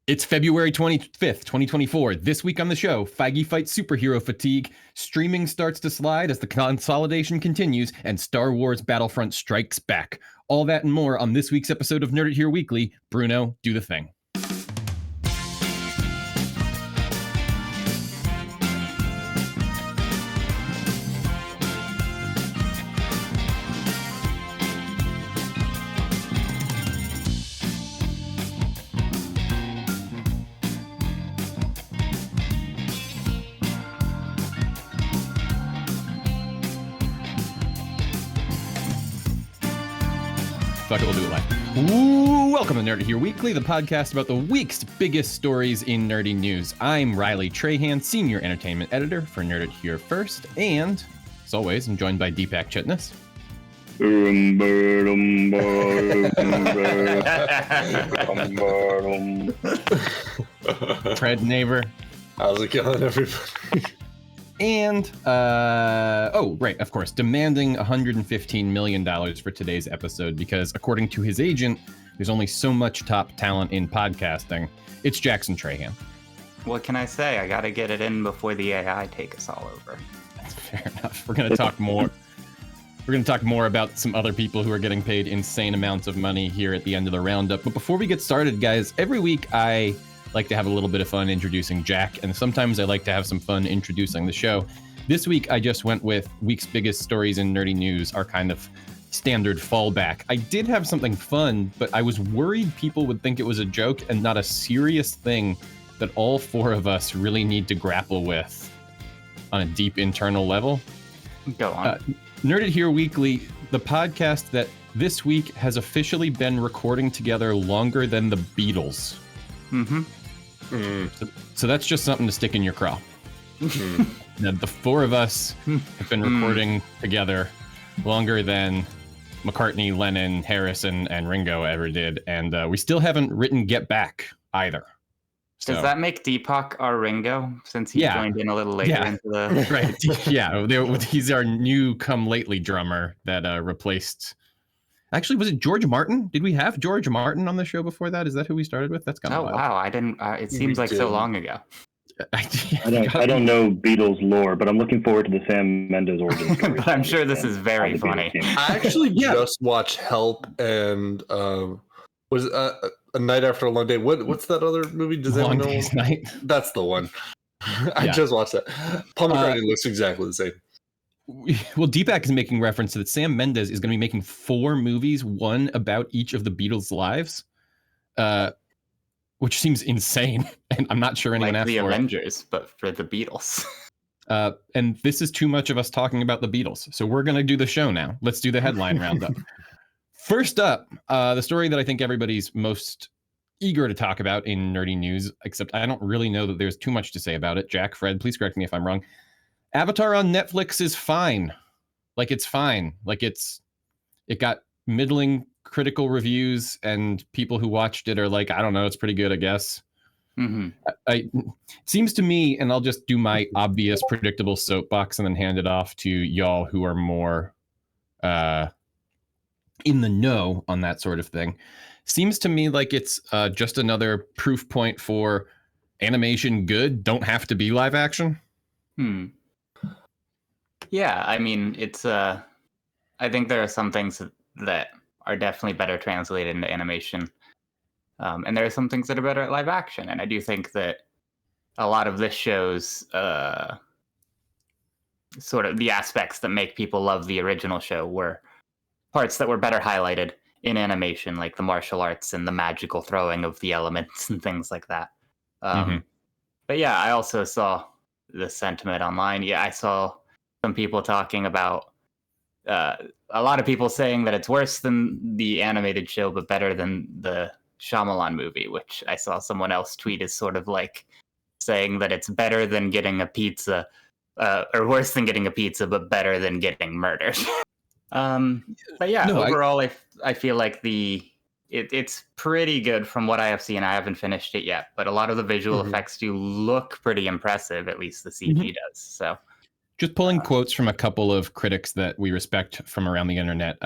It's February 25th, 2024. This week on the show, Feige fights superhero fatigue, streaming starts to slide as the consolidation continues, and Star Wars Battlefront strikes back. All that and more on this week's episode of Nerd It Here Weekly. Bruno, do the thing. Fuck it, we'll do it live. Ooh, welcome to Nerd It Here Weekly, the podcast about the week's biggest stories in nerdy news. I'm Riley Trahan, Senior Entertainment Editor for Nerd It Here First, and, as always, I'm joined by Deepak Chitnis. Fred Neighbor. How's it going, everybody? And, right, of course, demanding $115 million for today's episode because, according to his agent, there's only so much top talent in podcasting. It's Jackson Trahan. What can I say? I gotta get it in before the AI take us all over. That's fair enough. We're going to talk more. We're going to talk more about some other people who are getting paid insane amounts of money here at the end of the roundup. But before we get started, guys, every week I like to have a little bit of fun introducing Jack, and sometimes I like to have some fun introducing the show. This week, I just went with week's biggest stories in nerdy news, our kind of standard fallback. I did have something fun, but I was worried people would think it was a joke and not a serious thing that all four of us really need to grapple with on a deep internal level. Go on. Nerd It Here Weekly, the podcast that this week has officially been recording together longer than the Beatles. Mm-hmm. So that's just something to stick in your craw. Now, the four of us have been recording together longer than McCartney, Lennon, Harrison, and Ringo ever did, and we still haven't written Get Back either. Does that make Deepak our Ringo, since he joined in a little later into the... Right, yeah. He's our new come lately drummer that replaced... Actually, was it George Martin? Did we have George Martin on the show before that? Is that who we started with? That's kind of wild. Wow, I didn't. It seems like so long ago. I don't know Beatles lore, but I'm looking forward to the Sam Mendes origin story. But I'm sure this is very funny. I actually just watched Help and was A Night After a Long Day. What's that other movie? Does anyone know? Night. That's the one. I just watched that. Paul McCartney looks exactly the same. Well, Deepak is making reference that Sam Mendes is going to be making 4 movies, one about each of the Beatles' lives, which seems insane, and I'm not sure anyone like asked the for Avengers, but for the Beatles. And this is too much of us talking about the Beatles, so we're going to do the show now. Let's do the headline roundup. First up, the story that I think everybody's most eager to talk about in nerdy news, except I don't really know that there's too much to say about it. Jack, Fred, please correct me if I'm wrong. Avatar on Netflix is fine. Like, it's fine. Like, it got middling critical reviews, and people who watched it are like, I don't know, it's pretty good, I guess. Mm-hmm. It seems to me, and I'll just do my obvious predictable soapbox and then hand it off to y'all who are more in the know on that sort of thing. Seems to me like it's just another proof point for animation good, don't have to be live action. Yeah, I mean, it's I think there are some things that are definitely better translated into animation, and there are some things that are better at live action. And I do think that a lot of this show's sort of the aspects that make people love the original show were parts that were better highlighted in animation, like the martial arts and the magical throwing of the elements and things like that. But yeah, I also saw the sentiment online. Yeah, I saw some people talking about a lot of people saying that it's worse than the animated show, but better than the Shyamalan movie, which I saw someone else tweet as sort of like saying that it's better than getting a pizza, or worse than getting a pizza, but better than getting murdered. But yeah, overall, I feel like it's pretty good from what I have seen. I haven't finished it yet, but a lot of the visual effects do look pretty impressive. At least the CG does. So, just pulling quotes from a couple of critics that we respect from around the internet.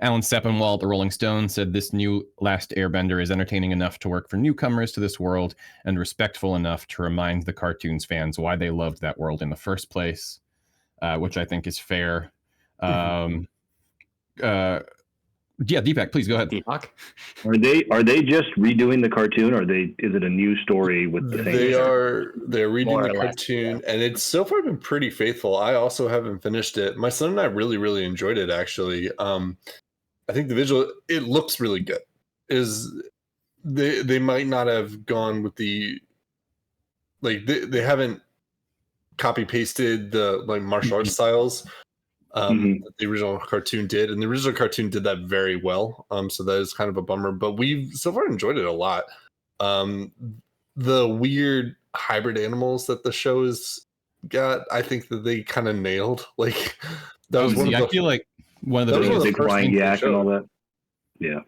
Alan Sepinwall at the Rolling Stone said this new Last Airbender is entertaining enough to work for newcomers to this world and respectful enough to remind the cartoons fans why they loved that world in the first place, which I think is fair. Yeah, Deepak, please go ahead. Deepak? Are they just redoing the cartoon, or is it a new story with the same? They're redoing More the or less, cartoon, and it's so far been pretty faithful. I also haven't finished it. My son and I really enjoyed it, actually. I think the visual, it looks really good. They might not have gone with the, like, they haven't copy pasted the like martial arts styles that the original cartoon did, and the original cartoon did that very well. So that is kind of a bummer, but we've so far enjoyed it a lot. The weird hybrid animals that the show has got, I think that they kind of nailed. Like that was one of the, I feel like one of the that was one of biggest the first flying things they yak and showed. all that. Yeah.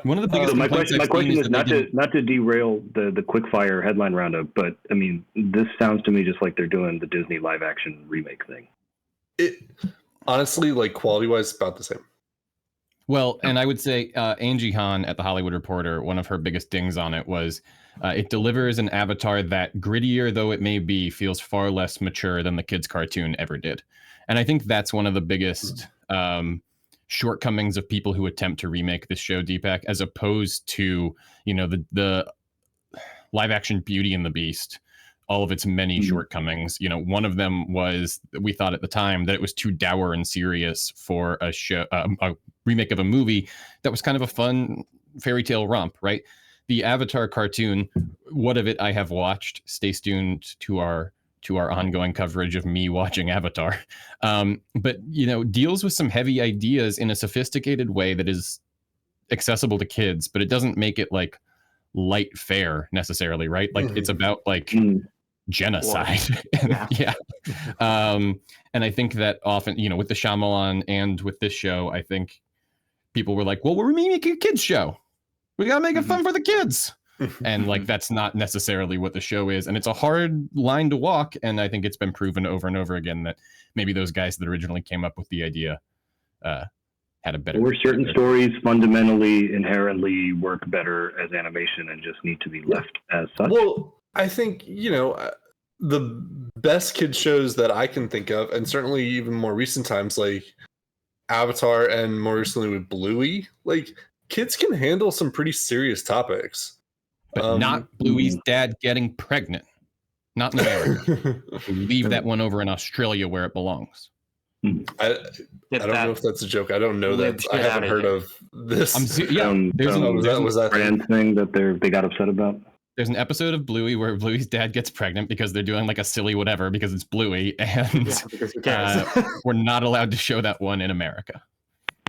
one of the biggest So my complaints I've question seen is that not to derail the quickfire headline roundup, but I mean, this sounds to me just like they're doing the Disney live action remake thing. It honestly, like quality wise, about the same. Well, and I would say Angie Han at the Hollywood Reporter, one of her biggest dings on it was it delivers an Avatar that, grittier though it may be, feels far less mature than the kids' cartoon ever did. And I think that's one of the biggest shortcomings of people who attempt to remake this show, Deepak, as opposed to, you know, the live action Beauty and the Beast, all of its many shortcomings. You know, one of them was, we thought at the time that it was too dour and serious for a show, a remake of a movie that was kind of a fun fairy tale romp, right? The Avatar cartoon, what of it I have watched. Stay tuned to our ongoing coverage of me watching Avatar. But, you know, deals with some heavy ideas in a sophisticated way that is accessible to kids, but it doesn't make it like light fare necessarily, right? Like it's about like genocide. And I think that often, you know, with the Shyamalan and with this show, I think people were like, well, we're remaking a kids show. We got to make it fun for the kids. And like, that's not necessarily what the show is. And it's a hard line to walk. And I think it's been proven over and over again that maybe those guys that originally came up with the idea had a better. There were certain stories fundamentally, inherently work better as animation and just need to be left as such. Well, I think, you know, the best kid shows that I can think of, and certainly even more recent times, like Avatar and more recently with Bluey, like kids can handle some pretty serious topics. But not Bluey's dad getting pregnant. Not in America. Leave that one over in Australia where it belongs. I don't know if that's a joke. I don't know that. I haven't heard of this. Was that brand thing that they got upset about? There's an episode of Bluey where Bluey's dad gets pregnant because they're doing like a silly whatever because it's Bluey, and we're not allowed to show that one in America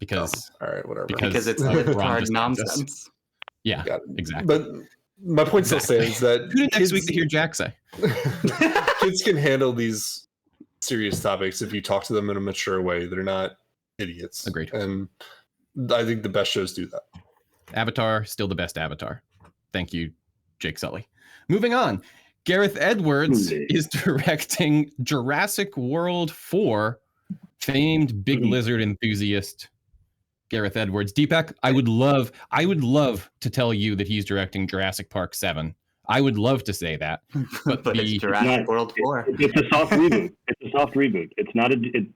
because all right, whatever. Because it's hard nonsense. Yeah, exactly. But my point still stands that tune in next week to hear Jack say kids can handle these serious topics if you talk to them in a mature way. They're not idiots. Agreed. And I think the best shows do that. Avatar, still the best Avatar. Thank you, Jake Sully. Moving on. Gareth Edwards is directing Jurassic World 4. Famed big lizard enthusiast Gareth Edwards. Deepak, I would love to tell you that he's directing Jurassic Park 7. I would love to say that, but it's Jurassic World 4. It's a soft reboot. It's not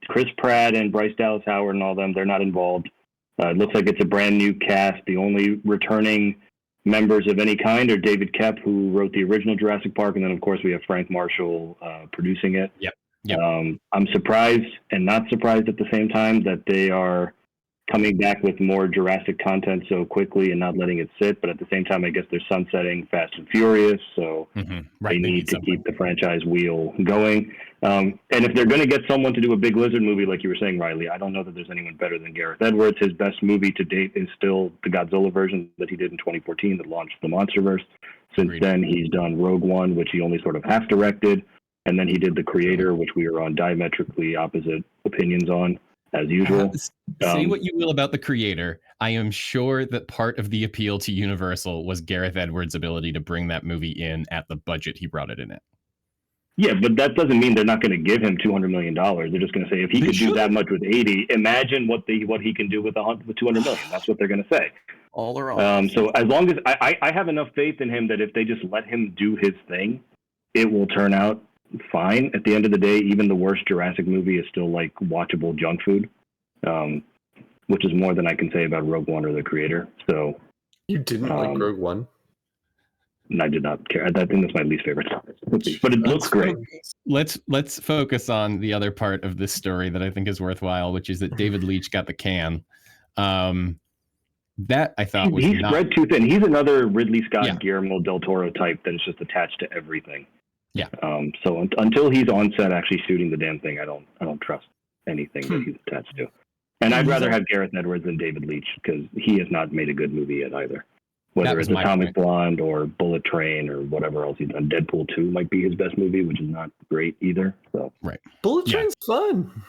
Chris Pratt and Bryce Dallas Howard and all them. They're not involved. It looks like it's a brand new cast. The only returning members of any kind are David Koepp, who wrote the original Jurassic Park, and then of course we have Frank Marshall producing it. Yep. I'm surprised and not surprised at the same time that they are coming back with more Jurassic content so quickly and not letting it sit. But at the same time, I guess they're sunsetting Fast and Furious, so they need to keep the franchise wheel going. And if they're going to get someone to do a big lizard movie, like you were saying, Riley, I don't know that there's anyone better than Gareth Edwards. His best movie to date is still the Godzilla version that he did in 2014 that launched the MonsterVerse. Since then, he's done Rogue One, which he only sort of half directed. And then he did The Creator, which we are on diametrically opposite opinions on, as usual. Say what you will about The Creator. I am sure that part of the appeal to Universal was Gareth Edwards' ability to bring that movie in at the budget he brought it in at. Yeah, but that doesn't mean they're not going to give him $200 million. They're just going to say, if he could do that much with 80, imagine what he can do with 200 million. That's what they're going to say. All are all. So as long as I have enough faith in him that if they just let him do his thing, it will turn out fine. At the end of the day, even the worst Jurassic movie is still like watchable junk food, which is more than I can say about Rogue One or the creator. So you didn't like Rogue One? I did not care. I think that's my least favorite topic. But it looks great. Let's focus on the other part of this story that I think is worthwhile, which is that David Leitch got the can. That I thought was he's spread too thin. He's another Ridley Scott, Guillermo del Toro type that is just attached to everything. Yeah. So until he's on set actually shooting the damn thing, I don't trust anything that he's attached to. And I'd rather have Gareth Edwards than David Leitch because he has not made a good movie yet either. Whether it's Atomic Blonde or Bullet Train or whatever else he's done. Deadpool 2 might be his best movie, which is not great either. So right. Bullet Train's fun.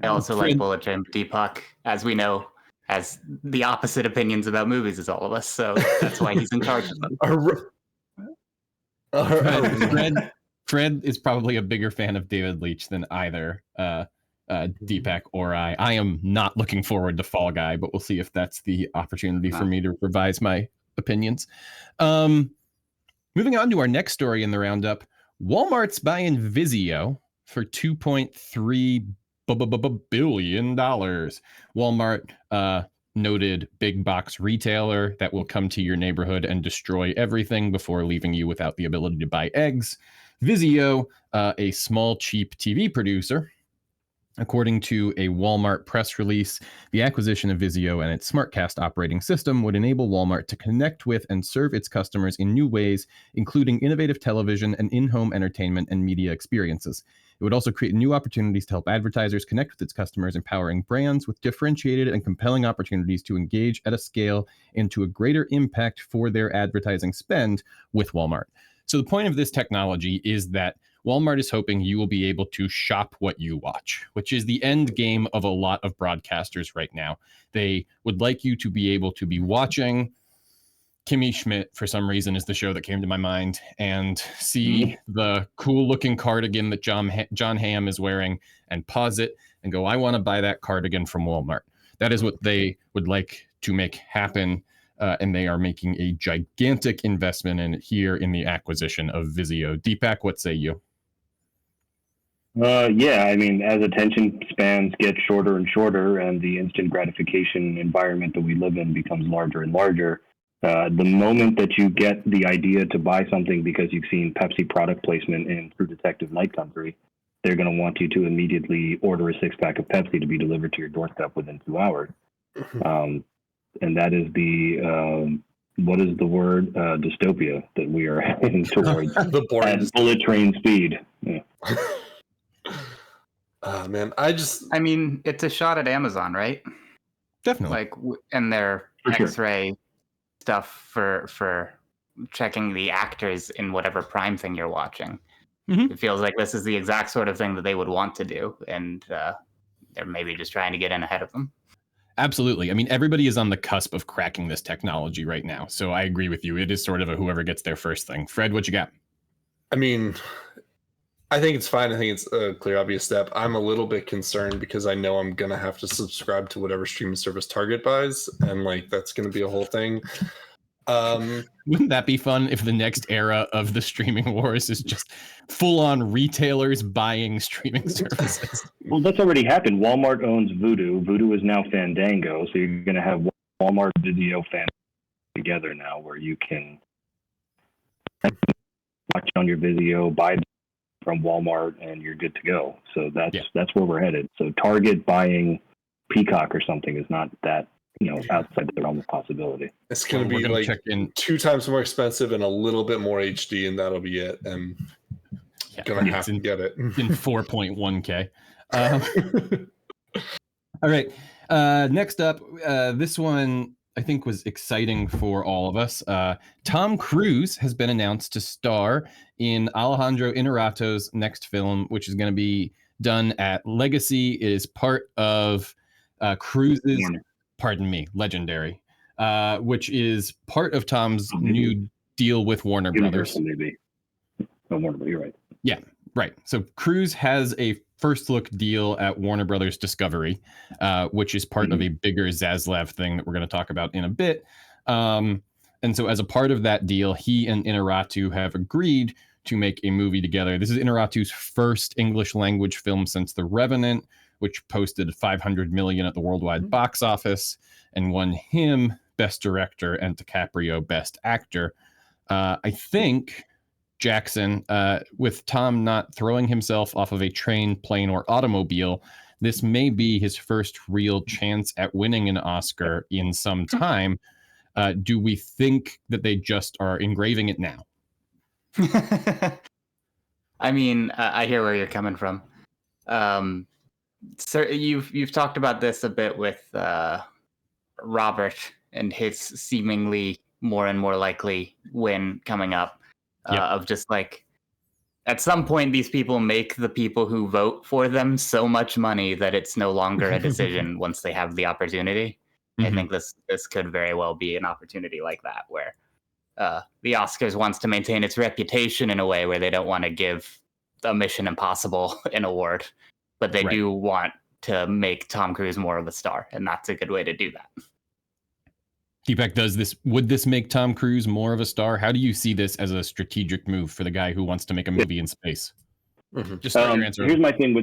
I also like Bullet Train. Deepak, as we know, has the opposite opinions about movies as all of us. So that's why he's in charge of them. Fred is probably a bigger fan of David Leitch than either Deepak or I. I am not looking forward to Fall Guy, but we'll see if that's the opportunity for me to revise my opinions. Moving on to our next story in the roundup, Walmart's buying Vizio for $2.3 billion. Walmart, noted big box retailer that will come to your neighborhood and destroy everything before leaving you without the ability to buy eggs. Vizio, a small, cheap TV producer. According to a Walmart press release, the acquisition of Vizio and its SmartCast operating system would enable Walmart to connect with and serve its customers in new ways, including innovative television and in-home entertainment and media experiences. It would also create new opportunities to help advertisers connect with its customers, empowering brands with differentiated and compelling opportunities to engage at a scale and to a greater impact for their advertising spend with Walmart. So the point of this technology is that Walmart is hoping you will be able to shop what you watch, which is the end game of a lot of broadcasters right now. They would like you to be able to be watching Kimmy Schmidt, for some reason, is the show that came to my mind, and see the cool looking cardigan that John Hamm is wearing and pause it and go, I want to buy that cardigan from Walmart. That is what they would like to make happen. And they are making a gigantic investment in it here in the acquisition of Vizio. Deepak, what say you? Yeah, I mean, as attention spans get shorter and shorter and the instant gratification environment that we live in becomes larger and larger, the moment that you get the idea to buy something because you've seen Pepsi product placement in True Detective Night Country, they're going to want you to immediately order a 6-pack of Pepsi to be delivered to your doorstep within 2 hours. And that is the, what is the word? Dystopia that we are heading towards at bullet train speed. Yeah. Man, I mean, it's a shot at Amazon, right? Definitely. Like, and their X-ray stuff for checking the actors in whatever Prime thing you're watching. Mm-hmm. It feels like this is the exact sort of thing that they would want to do, and they're maybe just trying to get in ahead of them. Absolutely. I mean, everybody is on the cusp of cracking this technology right now. So I agree with you. It is sort of a whoever gets there first thing. Fred, what you got? I mean, I think it's fine. I think it's a clear, obvious step. I'm a little bit concerned because I know I'm going to have to subscribe to whatever streaming service Target buys. And like, that's going to be a whole thing. Wouldn't that be fun if the next era of the streaming wars is just full-on retailers buying streaming services? Well, that's already happened. Walmart owns Vudu. Vudu is now Fandango, so you're going to have Walmart, Vizio, Fandango together now, where you can watch on your Vizio, buy from Walmart, and you're good to go. So that's where we're headed. So Target buying Peacock or something is not that, outside the realm of possibility. It's going to be like 2 times more expensive and a little bit more HD, and that'll be it. And going to have to get it in 4.1K. All right. Next up, this one I think was exciting for all of us. Tom Cruise has been announced to star in Alejandro Inarritu's next film, which is going to be done at Legacy. It is part of Cruise's... Legendary, which is part of Tom's new deal with Warner Brothers. Maybe. No, Warner, you're right. Yeah, right. So Cruise has a first look deal at Warner Brothers Discovery, which is part of a bigger Zaslav thing that we're going to talk about in a bit. And so as a part of that deal, he and Inarritu have agreed to make a movie together. This is Inarritu's first English language film since The Revenant, which posted 500 million at the worldwide box office and won him Best Director and DiCaprio Best Actor. I think, Jackson, with Tom not throwing himself off of a train, plane, or automobile, this may be his first real chance at winning an Oscar in some time. Do we think that they just are engraving it now? I mean, I hear where you're coming from. So you've talked about this a bit with Robert and his seemingly more and more likely win coming up. Of just like, at some point, these people make the people who vote for them so much money that it's no longer a decision once they have the opportunity. I think this could very well be an opportunity like that, where the Oscars wants to maintain its reputation in a way where they don't want to give a Mission Impossible an award, but they do want to make Tom Cruise more of a star, and that's a good way to do that. Deepak, would this make Tom Cruise more of a star? How do you see this as a strategic move for the guy who wants to make a movie in space? Just start your answer. Here's my thing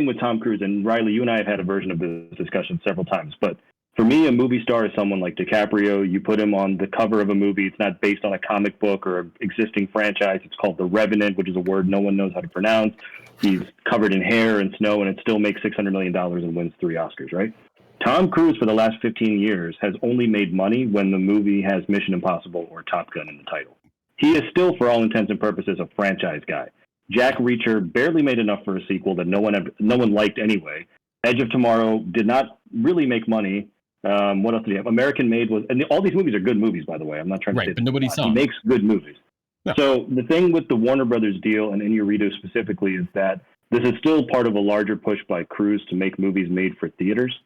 with Tom Cruise, and Riley, you and I have had a version of this discussion several times, but for me, a movie star is someone like DiCaprio. You put him on the cover of a movie. It's not based on a comic book or an existing franchise. It's called The Revenant, which is a word no one knows how to pronounce. He's covered in hair and snow, and it still makes $600 million and wins 3 Oscars, right? Tom Cruise, for the last 15 years, has only made money when the movie has Mission Impossible or Top Gun in the title. He is still, for all intents and purposes, a franchise guy. Jack Reacher barely made enough for a sequel that no one liked anyway. Edge of Tomorrow did not really make money. What else did he have? American Made was, and all these movies are good movies, by the way. I'm not trying to say but nobody saw. He makes good movies. No. So the thing with the Warner Brothers deal and Inarritu specifically is that this is still part of a larger push by Cruise to make movies made for theaters.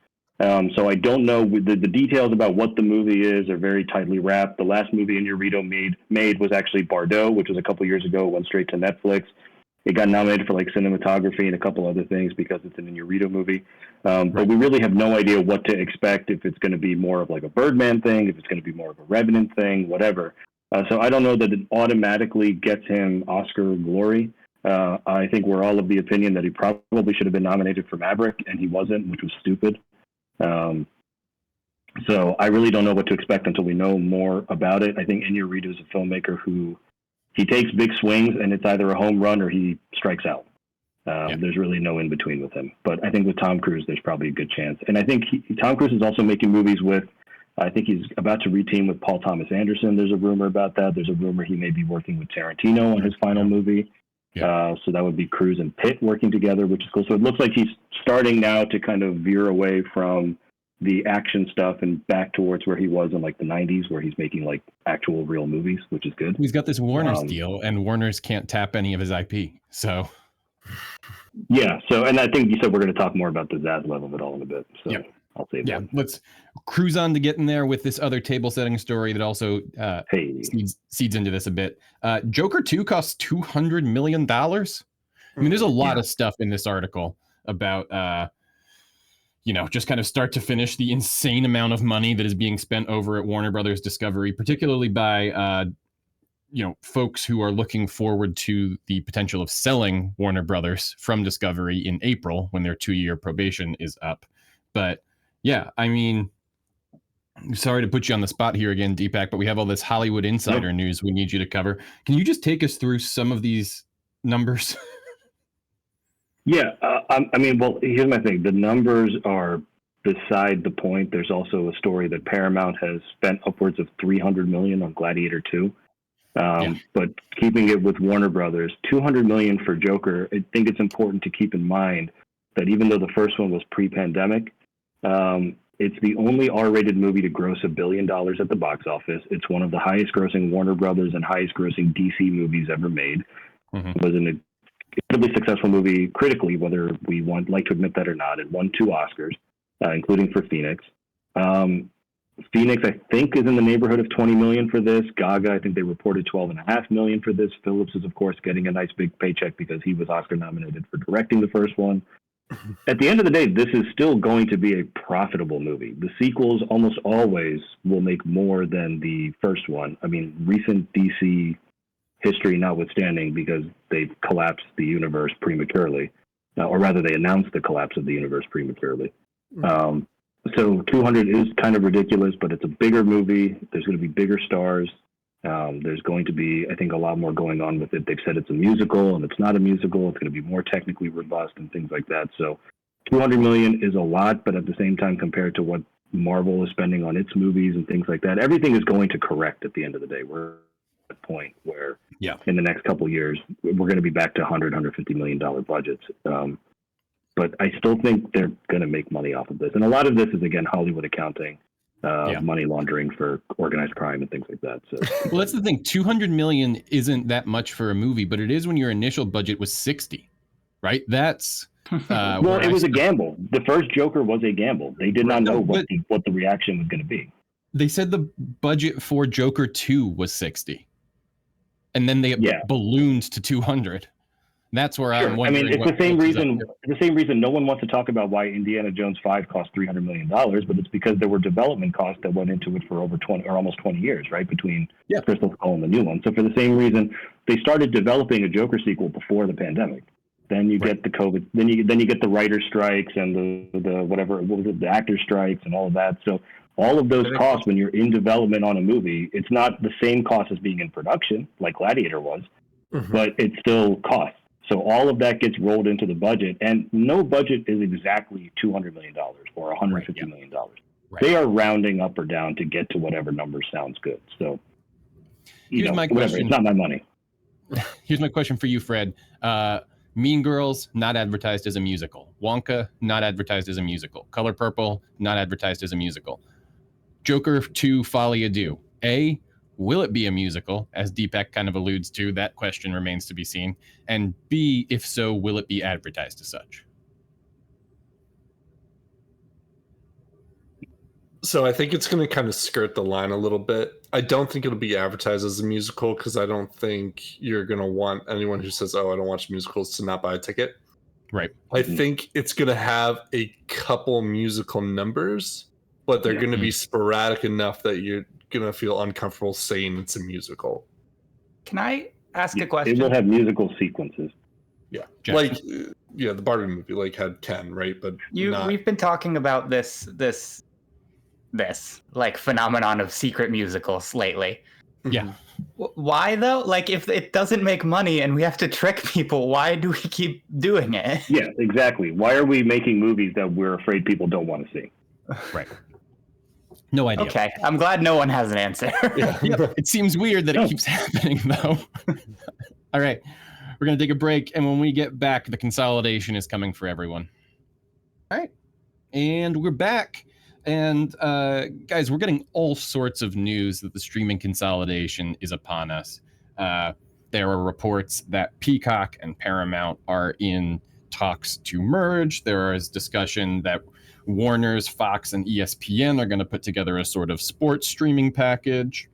So I don't know. The details about what the movie is are very tightly wrapped. The last movie Inarritu made was actually Bardo, which was a couple years ago. It went straight to Netflix. It got nominated for like cinematography and a couple other things because it's an Inarritu movie. But we really have no idea what to expect, if it's going to be more of like a Birdman thing, if it's going to be more of a Revenant thing, whatever. So I don't know that it automatically gets him Oscar glory. I think we're all of the opinion that he probably should have been nominated for Maverick, and he wasn't, which was stupid. So I really don't know what to expect until we know more about it. I think Inarritu is a filmmaker who he takes big swings, and it's either a home run or he strikes out. There's really no in between with him. But I think with Tom Cruise, there's probably a good chance. And I think Tom Cruise is also making movies with, I think he's about to reteam with Paul Thomas Anderson. There's a rumor about that. There's a rumor he may be working with Tarantino on his final movie. So that would be Cruise and Pitt working together, which is cool. So it looks like he's starting now to kind of veer away from the action stuff and back towards where he was in like the 90s, where he's making like actual real movies, which is good. He's got this Warner's deal, and Warner's can't tap any of his IP. So and I think you said we're going to talk more about the Zaslav of it all in a bit. So I'll save that. Let's cruise on to getting there with this other table setting story that also seeds into this a bit. Joker 2 costs $200 million. I mean, there's a lot of stuff in this article about just kind of start to finish the insane amount of money that is being spent over at Warner Brothers Discovery, particularly by folks who are looking forward to the potential of selling Warner Brothers from Discovery in April when their 2-year probation is up. But yeah, I mean, sorry to put you on the spot here again, Deepak, but we have all this Hollywood insider news we need you to cover. Can you just take us through some of these numbers? I mean, well, here's my thing. The numbers are beside the point. There's also a story that Paramount has spent upwards of $300 million on Gladiator 2. But keeping it with Warner Brothers, $200 million for Joker. I think it's important to keep in mind that even though the first one was pre-pandemic, it's the only R-rated movie to gross $1 billion at the box office. It's one of the highest grossing Warner Brothers and highest grossing DC movies ever made. It was an incredibly successful movie critically, whether we like to admit that or not. It won 2 Oscars, including for Phoenix. Phoenix, I think, is in the neighborhood of 20 million for this. Gaga, I think they reported 12.5 million for this. Phillips is, of course, getting a nice big paycheck because he was Oscar nominated for directing the first one. At the end of the day, this is still going to be a profitable movie. The sequels almost always will make more than the first one. I mean, recent DC history notwithstanding, because they've collapsed the universe prematurely, or rather they announced the collapse of the universe prematurely. So 200 is kind of ridiculous, but it's a bigger movie. There's going to be bigger stars. There's going to be, I think, a lot more going on with it. They've said it's a musical, and it's not a musical. It's going to be more technically robust and things like that. So 200 million is a lot, but at the same time, compared to what Marvel is spending on its movies and things like that, everything is going to correct at the end of the day. We're at a point where in the next couple of years, we're going to be back to $150 million budgets. But I still think they're going to make money off of this. And a lot of this is, again, Hollywood accounting, money laundering for organized crime and things like that. So, well, that's the thing. 200 million isn't that much for a movie, but it is when your initial budget was 60, right? That's well, it was a gamble. The first Joker was a gamble. They did not know what the reaction was going to be. They said the budget for Joker 2 was 60, and then they ballooned to 200. That's where I'm wondering. I mean, it's the same reason. The same reason no one wants to talk about why Indiana Jones 5 cost $300 million, but it's because there were development costs that went into it for over 20 or almost 20 years, right? Between Crystal Skull and the new one. So for the same reason, they started developing a Joker sequel before the pandemic. Then you get the COVID. Then you get the writer strikes and the actor strikes and all of that. So all of those costs, when you're in development on a movie, it's not the same cost as being in production, like Gladiator was, but it still costs. So all of that gets rolled into the budget, and no budget is exactly $200 million or $150 million. Right. They are rounding up or down to get to whatever number sounds good. So, here's my question. It's not my money. Here's my question for you, Fred. Mean Girls, not advertised as a musical. Wonka, not advertised as a musical. Color Purple, not advertised as a musical. Joker 2, Folie à Deux. A, will it be a musical? As Deepak kind of alludes to, that question remains to be seen. And B, if so, will it be advertised as such? So I think it's going to kind of skirt the line a little bit. I don't think it'll be advertised as a musical because I don't think you're going to want anyone who says, oh, I don't watch musicals to not buy a ticket. Right. I think it's going to have a couple musical numbers, but they're going to be sporadic enough that you're going to feel uncomfortable saying it's a musical. Can I ask a question? It will have musical sequences. Yeah. Jeff. Like, the Barbie movie had Ken, right? But we've been talking about this like phenomenon of secret musicals lately. Yeah. Why though? Like, if it doesn't make money and we have to trick people, why do we keep doing it? Yeah, exactly. Why are we making movies that we're afraid people don't want to see? Right. No idea. Okay, I'm glad no one has an answer. It seems weird that it keeps happening, though. All right, we're going to take a break, and when we get back, the consolidation is coming for everyone. All right, and we're back. And guys, we're getting all sorts of news that the streaming consolidation is upon us. There are reports that Peacock and Paramount are in talks to merge. There is discussion that Warner's, Fox, and ESPN are going to put together a sort of sports streaming package.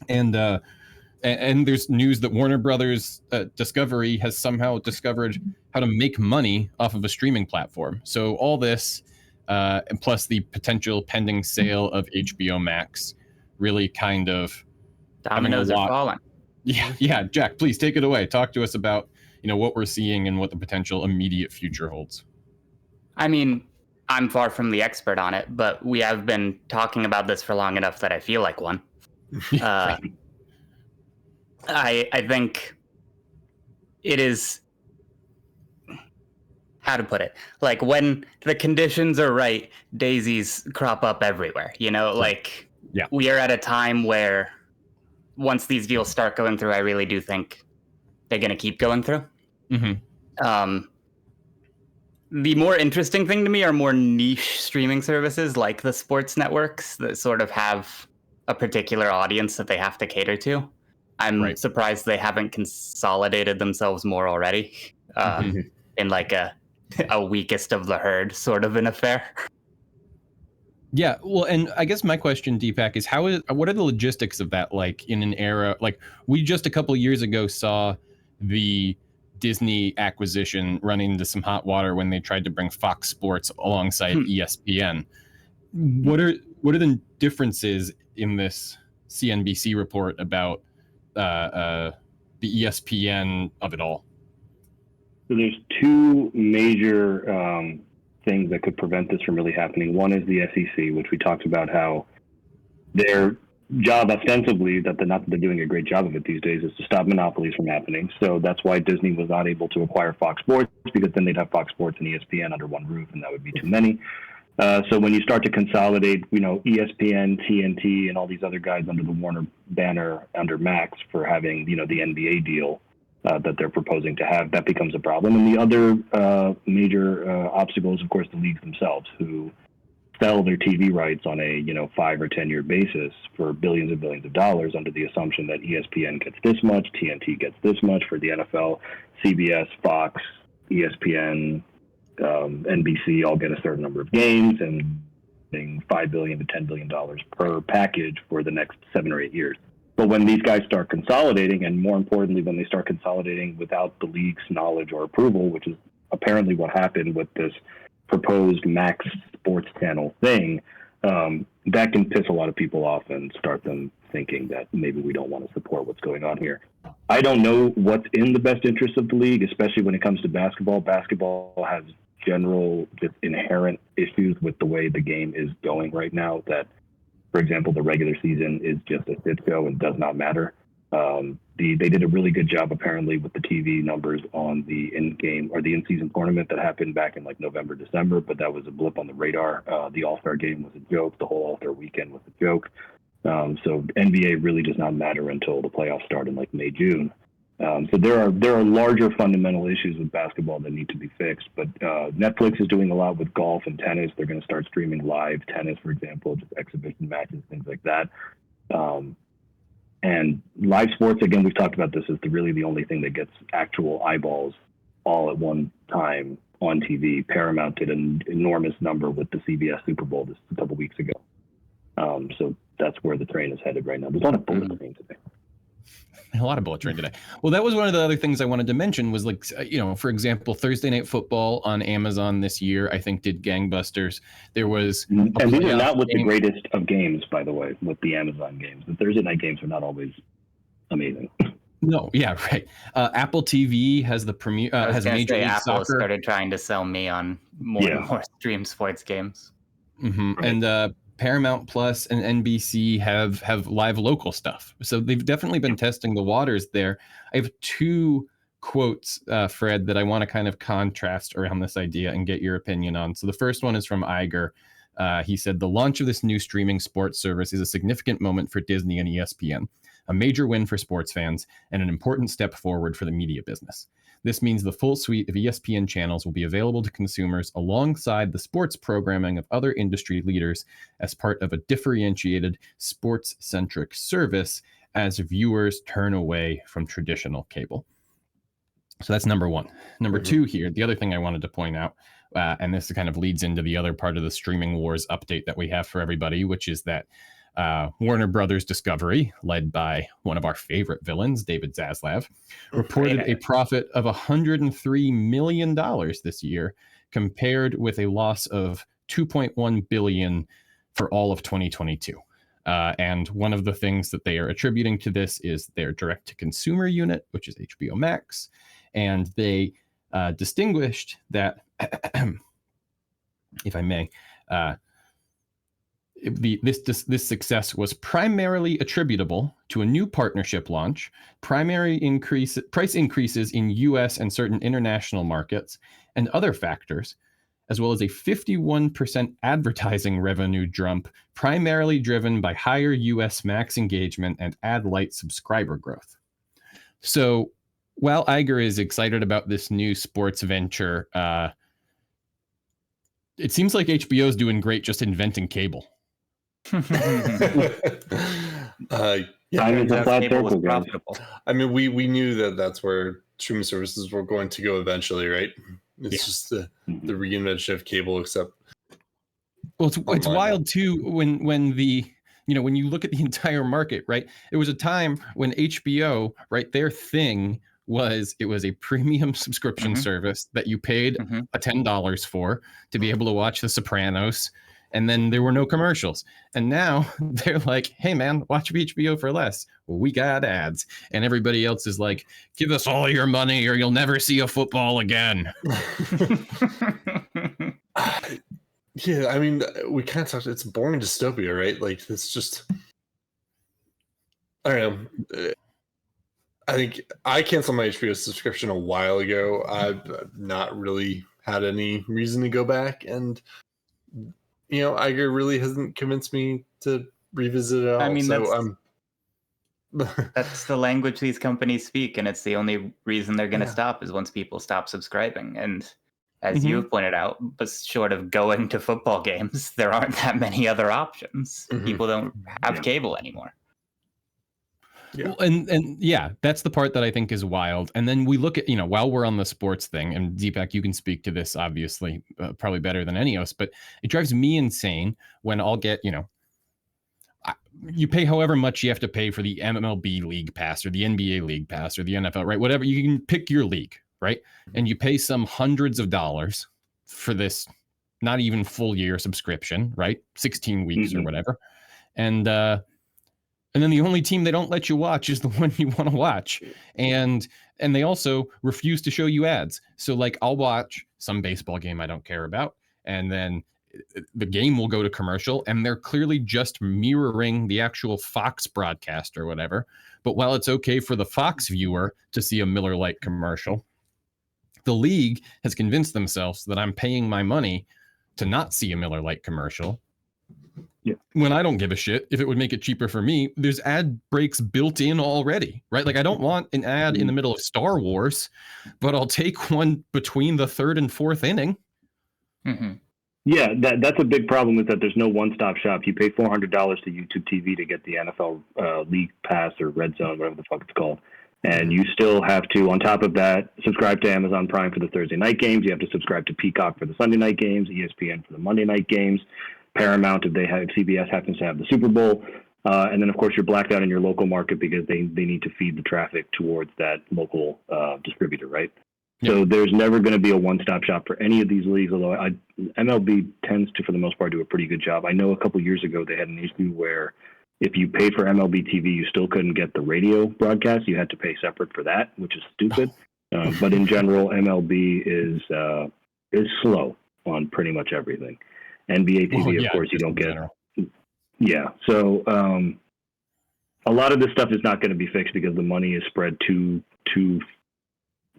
And there's news that Warner Brothers Discovery has somehow discovered how to make money off of a streaming platform. So all this, and plus the potential pending sale of HBO Max, really kind of dominoes are falling. Yeah, Jack, please take it away. Talk to us about what we're seeing and what the potential immediate future holds. I mean, I'm far from the expert on it, but we have been talking about this for long enough that I feel like one. I think it is, how to put it, like when the conditions are right, daisies crop up everywhere. We are at a time where once these deals start going through, I really do think they're going to keep going through. The more interesting thing to me are more niche streaming services like the sports networks that sort of have a particular audience that they have to cater to. I'm surprised they haven't consolidated themselves more already in like a weakest of the herd sort of an affair. Yeah, well, and I guess my question, Deepak, is what are the logistics of that like in an era like we just a couple of years ago saw the Disney acquisition run into some hot water when they tried to bring Fox Sports alongside ESPN. What are the differences in this CNBC report about the ESPN of it all? So there's two major things that could prevent this from really happening. One is the SEC, which we talked about how their job ostensibly, not that they're doing a great job of it these days, is to stop monopolies from happening. So that's why Disney was not able to acquire Fox Sports, because then they'd have Fox Sports and ESPN under one roof, and that would be too many. So when you start to consolidate, ESPN, TNT, and all these other guys under the Warner banner under Max for having, the NBA deal that they're proposing to have, that becomes a problem. And the other major obstacle is, of course, the leagues themselves, who sell their TV rights on a 5 or 10 year basis for billions and billions of dollars under the assumption that ESPN gets this much, TNT gets this much for the NFL, CBS, Fox, ESPN, NBC all get a certain number of games and $5 billion to $10 billion per package for the next 7 or 8 years. But when these guys start consolidating, and more importantly, when they start consolidating without the league's knowledge or approval, which is apparently what happened with this proposed Max Sports Channel thing, that can piss a lot of people off and start them thinking that maybe we don't want to support what's going on here. I don't know what's in the best interest of the league, especially when it comes to basketball. Basketball has general, just inherent issues with the way the game is going right now that, for example, the regular season is just a shit show and does not matter. They did a really good job apparently with the TV numbers on the in-game or the in-season tournament that happened back in like November, December, but that was a blip on the radar. The All-Star game was a joke. The whole All-Star weekend was a joke. So NBA really does not matter until the playoffs start in like May, June. So there are larger fundamental issues with basketball that need to be fixed. But Netflix is doing a lot with golf and tennis. They're going to start streaming live tennis, for example, just exhibition matches, things like that. And live sports, again, we've talked about this, is really the only thing that gets actual eyeballs all at one time on TV. Paramount did an enormous number with the CBS Super Bowl just a couple weeks ago. So that's where the train is headed right now. There's a lot of bullet train today. A lot of bullet train today. Well, that was one of the other things I wanted to mention was like, for example, Thursday Night Football on Amazon this year, I think did gangbusters. There was... And these are not with the greatest of games, by the way, with the Amazon games. The Thursday night games are not always amazing. No, yeah, right. Apple TV has the Major League Apple Soccer. Started trying to sell me on more and more stream sports games. Mm-hmm. Right. And Paramount Plus and NBC have live local stuff. So they've definitely been testing the waters there. I have two quotes, Fred, that I want to kind of contrast around this idea and get your opinion on. So the first one is from Iger. He said, "The launch of this new streaming sports service is a significant moment for Disney and ESPN, a major win for sports fans, and an important step forward for the media business. This means the full suite of ESPN channels will be available to consumers alongside the sports programming of other industry leaders as part of a differentiated sports-centric service as viewers turn away from traditional cable." So that's number one. Number two here, the other thing I wanted to point out, and this kind of leads into the other part of the streaming wars update that we have for everybody, which is that Warner Brothers Discovery, led by one of our favorite villains, David Zaslav, reported a profit of $103 million this year, compared with a loss of $2.1 billion for all of 2022. And one of the things that they are attributing to this is their direct-to-consumer unit, which is HBO Max, and they distinguished that, if I may, this success was primarily attributable to a new partnership launch, price increases in U.S. and certain international markets, and other factors, as well as a 51% advertising revenue jump, primarily driven by higher U.S. Max engagement and ad-light subscriber growth. So while Iger is excited about this new sports venture, it seems like HBO is doing great just inventing cable. Yeah, Time is a flat circle, guys. I mean, we knew that that's where streaming services were going to go eventually, right? It's just the reinvention of cable, except Well, it's wild too when the when you look at the entire market, right? There was a time when HBO, right, their thing was it was a premium subscription service that you paid a $10 for to be able to watch The Sopranos, and then there were no commercials. And now they're like, hey man, watch HBO for less. Well, we got ads. And everybody else is like, give us all your money or you'll never see a football again. Yeah, I mean, we kind of talked. It's boring dystopia, right? Like, it's just, I don't know. I think I canceled my HBO subscription a while ago. I've not really had any reason to go back, and Iger really hasn't convinced me to revisit it at all. I mean, so that's the language these companies speak, and it's the only reason they're going to stop is once people stop subscribing. And as you've pointed out, but short of going to football games, there aren't that many other options. People don't have cable anymore. Yeah. Well, and yeah, that's the part that I think is wild. And then we look at, while we're on the sports thing, and Deepak, you can speak to this obviously probably better than any of us, but it drives me insane when I'll get, you pay however much you have to pay for the MLB League Pass or the NBA League Pass or the NFL, right? Whatever, you can pick your league, right? And you pay some hundreds of dollars for this not even full year subscription, right? 16 weeks or whatever. And then the only team they don't let you watch is the one you want to watch. And they also refuse to show you ads. So like I'll watch some baseball game I don't care about, and then the game will go to commercial, and they're clearly just mirroring the actual Fox broadcast or whatever. But while it's okay for the Fox viewer to see a Miller Lite commercial, the league has convinced themselves that I'm paying my money to not see a Miller Lite commercial. Yeah. When I don't give a shit, if it would make it cheaper for me, there's ad breaks built in already, right? Like I don't want an ad in the middle of Star Wars, but I'll take one between the third and fourth inning. Yeah, that's a big problem is that there's no one-stop shop. You pay $400 to YouTube TV to get the NFL League Pass or Red Zone, whatever the fuck it's called. And you still have to, on top of that, subscribe to Amazon Prime for the Thursday night games. You have to subscribe to Peacock for the Sunday night games, ESPN for the Monday night games, Paramount if CBS happens to have the Super Bowl. And then, of course, you're blacked out in your local market because they need to feed the traffic towards that local distributor, right? Yep. So there's never going to be a one-stop shop for any of these leagues, although MLB tends to, for the most part, do a pretty good job. I know a couple years ago they had an issue where if you paid for MLB TV, you still couldn't get the radio broadcast. You had to pay separate for that, which is stupid. But in general, MLB is slow on pretty much everything. NBA TV, of course, you don't get. Yeah, so a lot of this stuff is not going to be fixed because the money is spread too.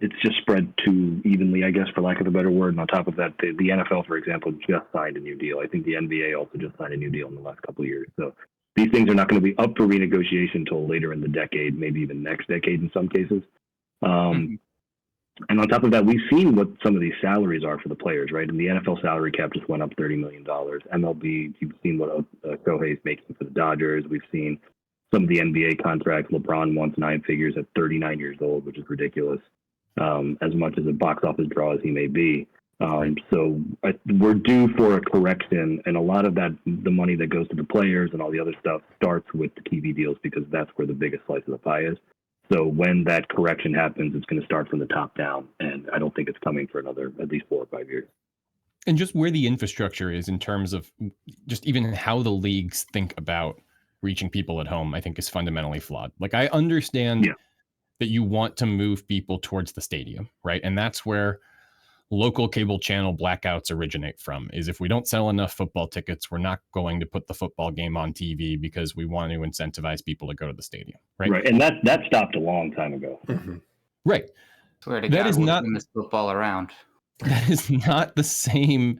It's just spread too evenly, I guess, for lack of a better word. And on top of that, the NFL, for example, just signed a new deal. I think the NBA also just signed a new deal in the last couple of years. So these things are not going to be up for renegotiation until later in the decade, maybe even next decade in some cases. And on top of that, we've seen what some of these salaries are for the players, right? And the NFL salary cap just went up $30 million. MLB, you've seen what Shohei's making for the Dodgers. We've seen some of the NBA contracts. LeBron wants 9 figures at 39 years old, which is ridiculous. As much as a box office draw as he may be. So we're due for a correction, and a lot of that, the money that goes to the players and all the other stuff starts with the TV deals because that's where the biggest slice of the pie is. So when that correction happens, it's going to start from the top down, and I don't think it's coming for another at least 4 or 5 years. And just where the infrastructure is in terms of just even how the leagues think about reaching people at home, I think is fundamentally flawed. Like I understand that you want to move people towards the stadium, right? And that's where local cable channel blackouts originate from, is if we don't sell enough football tickets, we're not going to put the football game on TV because we want to incentivize people to go to the stadium, right? Right, and that stopped a long time ago. Right. Swear to God, is not this football around. That is not the same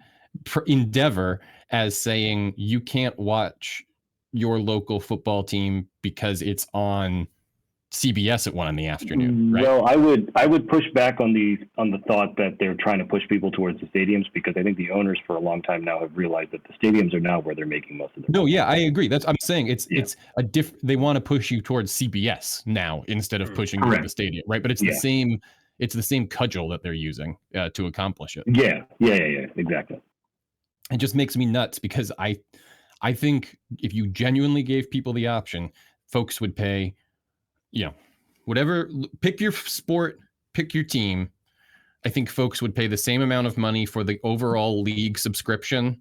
endeavor as saying you can't watch your local football team because it's on CBS at 1 PM, right? Well, I would push back on the thought that they're trying to push people towards the stadiums, because I think the owners for a long time now have realized that the stadiums are now where they're making most of their money. I agree. I'm saying it's a they want to push you towards CBS now instead of pushing you to the stadium, right? But it's the same cudgel that they're using to accomplish it. Yeah, exactly. it just makes me nuts because I think if you genuinely gave people the option, folks would pay, whatever, pick your sport, pick your team. I think folks would pay the same amount of money for the overall league subscription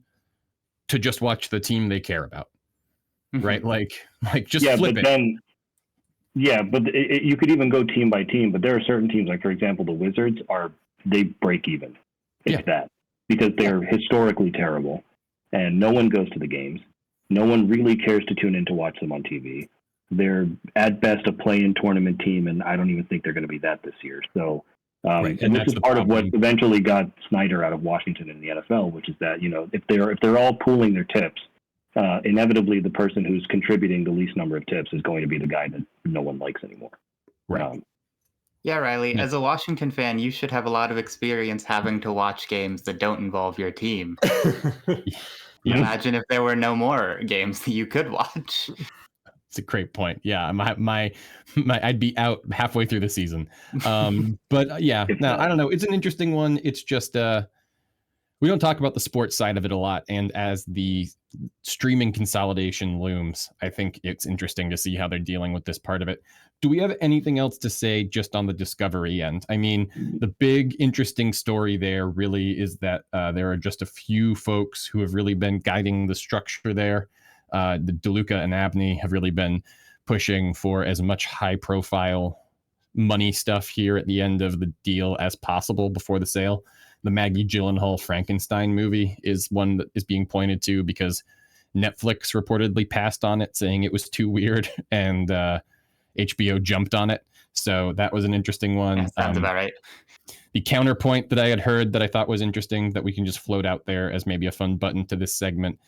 to just watch the team they care about. Right? Like just flip it. Then, you could even go team by team, but there are certain teams, like for example, the Wizards they break even. It's that because they're historically terrible and no one goes to the games. No one really cares to tune in to watch them on TV. They're at best a play-in tournament team, and I don't even think they're going to be that this year. So, and this is part of what eventually got Snyder out of Washington in the NFL, which is that if they're all pooling their tips, inevitably the person who's contributing the least number of tips is going to be the guy that no one likes anymore. Right. Yeah, Riley, as a Washington fan, you should have a lot of experience having to watch games that don't involve your team. Imagine if there were no more games that you could watch. It's a great point. Yeah, my I'd be out halfway through the season. But yeah, no, I don't know. It's an interesting one. It's just we don't talk about the sports side of it a lot, and as the streaming consolidation looms, I think it's interesting to see how they're dealing with this part of it. Do we have anything else to say just on the Discovery end? I mean, the big interesting story there really is that there are just a few folks who have really been guiding the structure there. The DeLuca and Abney have really been pushing for as much high-profile money stuff here at the end of the deal as possible before the sale. The Maggie Gyllenhaal Frankenstein movie is one that is being pointed to because Netflix reportedly passed on it, saying it was too weird, and HBO jumped on it. So that was an interesting one. Yeah, sounds about right. The counterpoint that I had heard that I thought was interesting that we can just float out there as maybe a fun button to this segment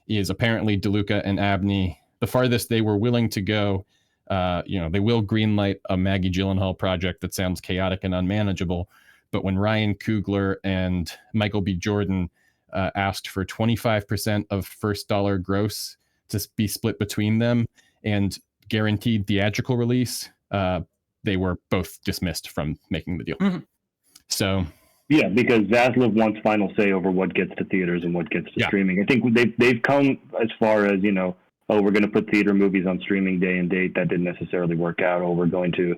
is apparently DeLuca and Abney, the farthest they were willing to go. They will greenlight a Maggie Gyllenhaal project that sounds chaotic and unmanageable. But when Ryan Coogler and Michael B. Jordan asked for 25% of first dollar gross to be split between them and guaranteed theatrical release, they were both dismissed from making the deal. Mm-hmm. So... yeah, because Zaslav wants final say over what gets to theaters and what gets to streaming. I think they've come as far as, we're going to put theater movies on streaming day and date. That didn't necessarily work out. Or we're going to,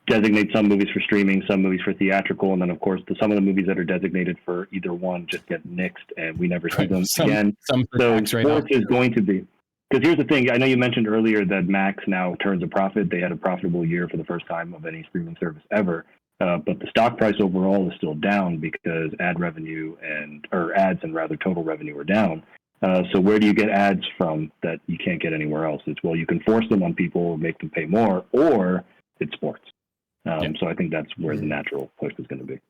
designate some movies for streaming, some movies for theatrical. And then, of course, some of the movies that are designated for either one just get nixed and we never see them again. So sports is going to be... because here's the thing. I know you mentioned earlier that Max now turns a profit. They had a profitable year for the first time of any streaming service ever. But the stock price overall is still down because ads and total revenue are down. So where do you get ads from that you can't get anywhere else? It's, you can force them on people or make them pay more, or it's sports. So I think that's where the natural push is going to be.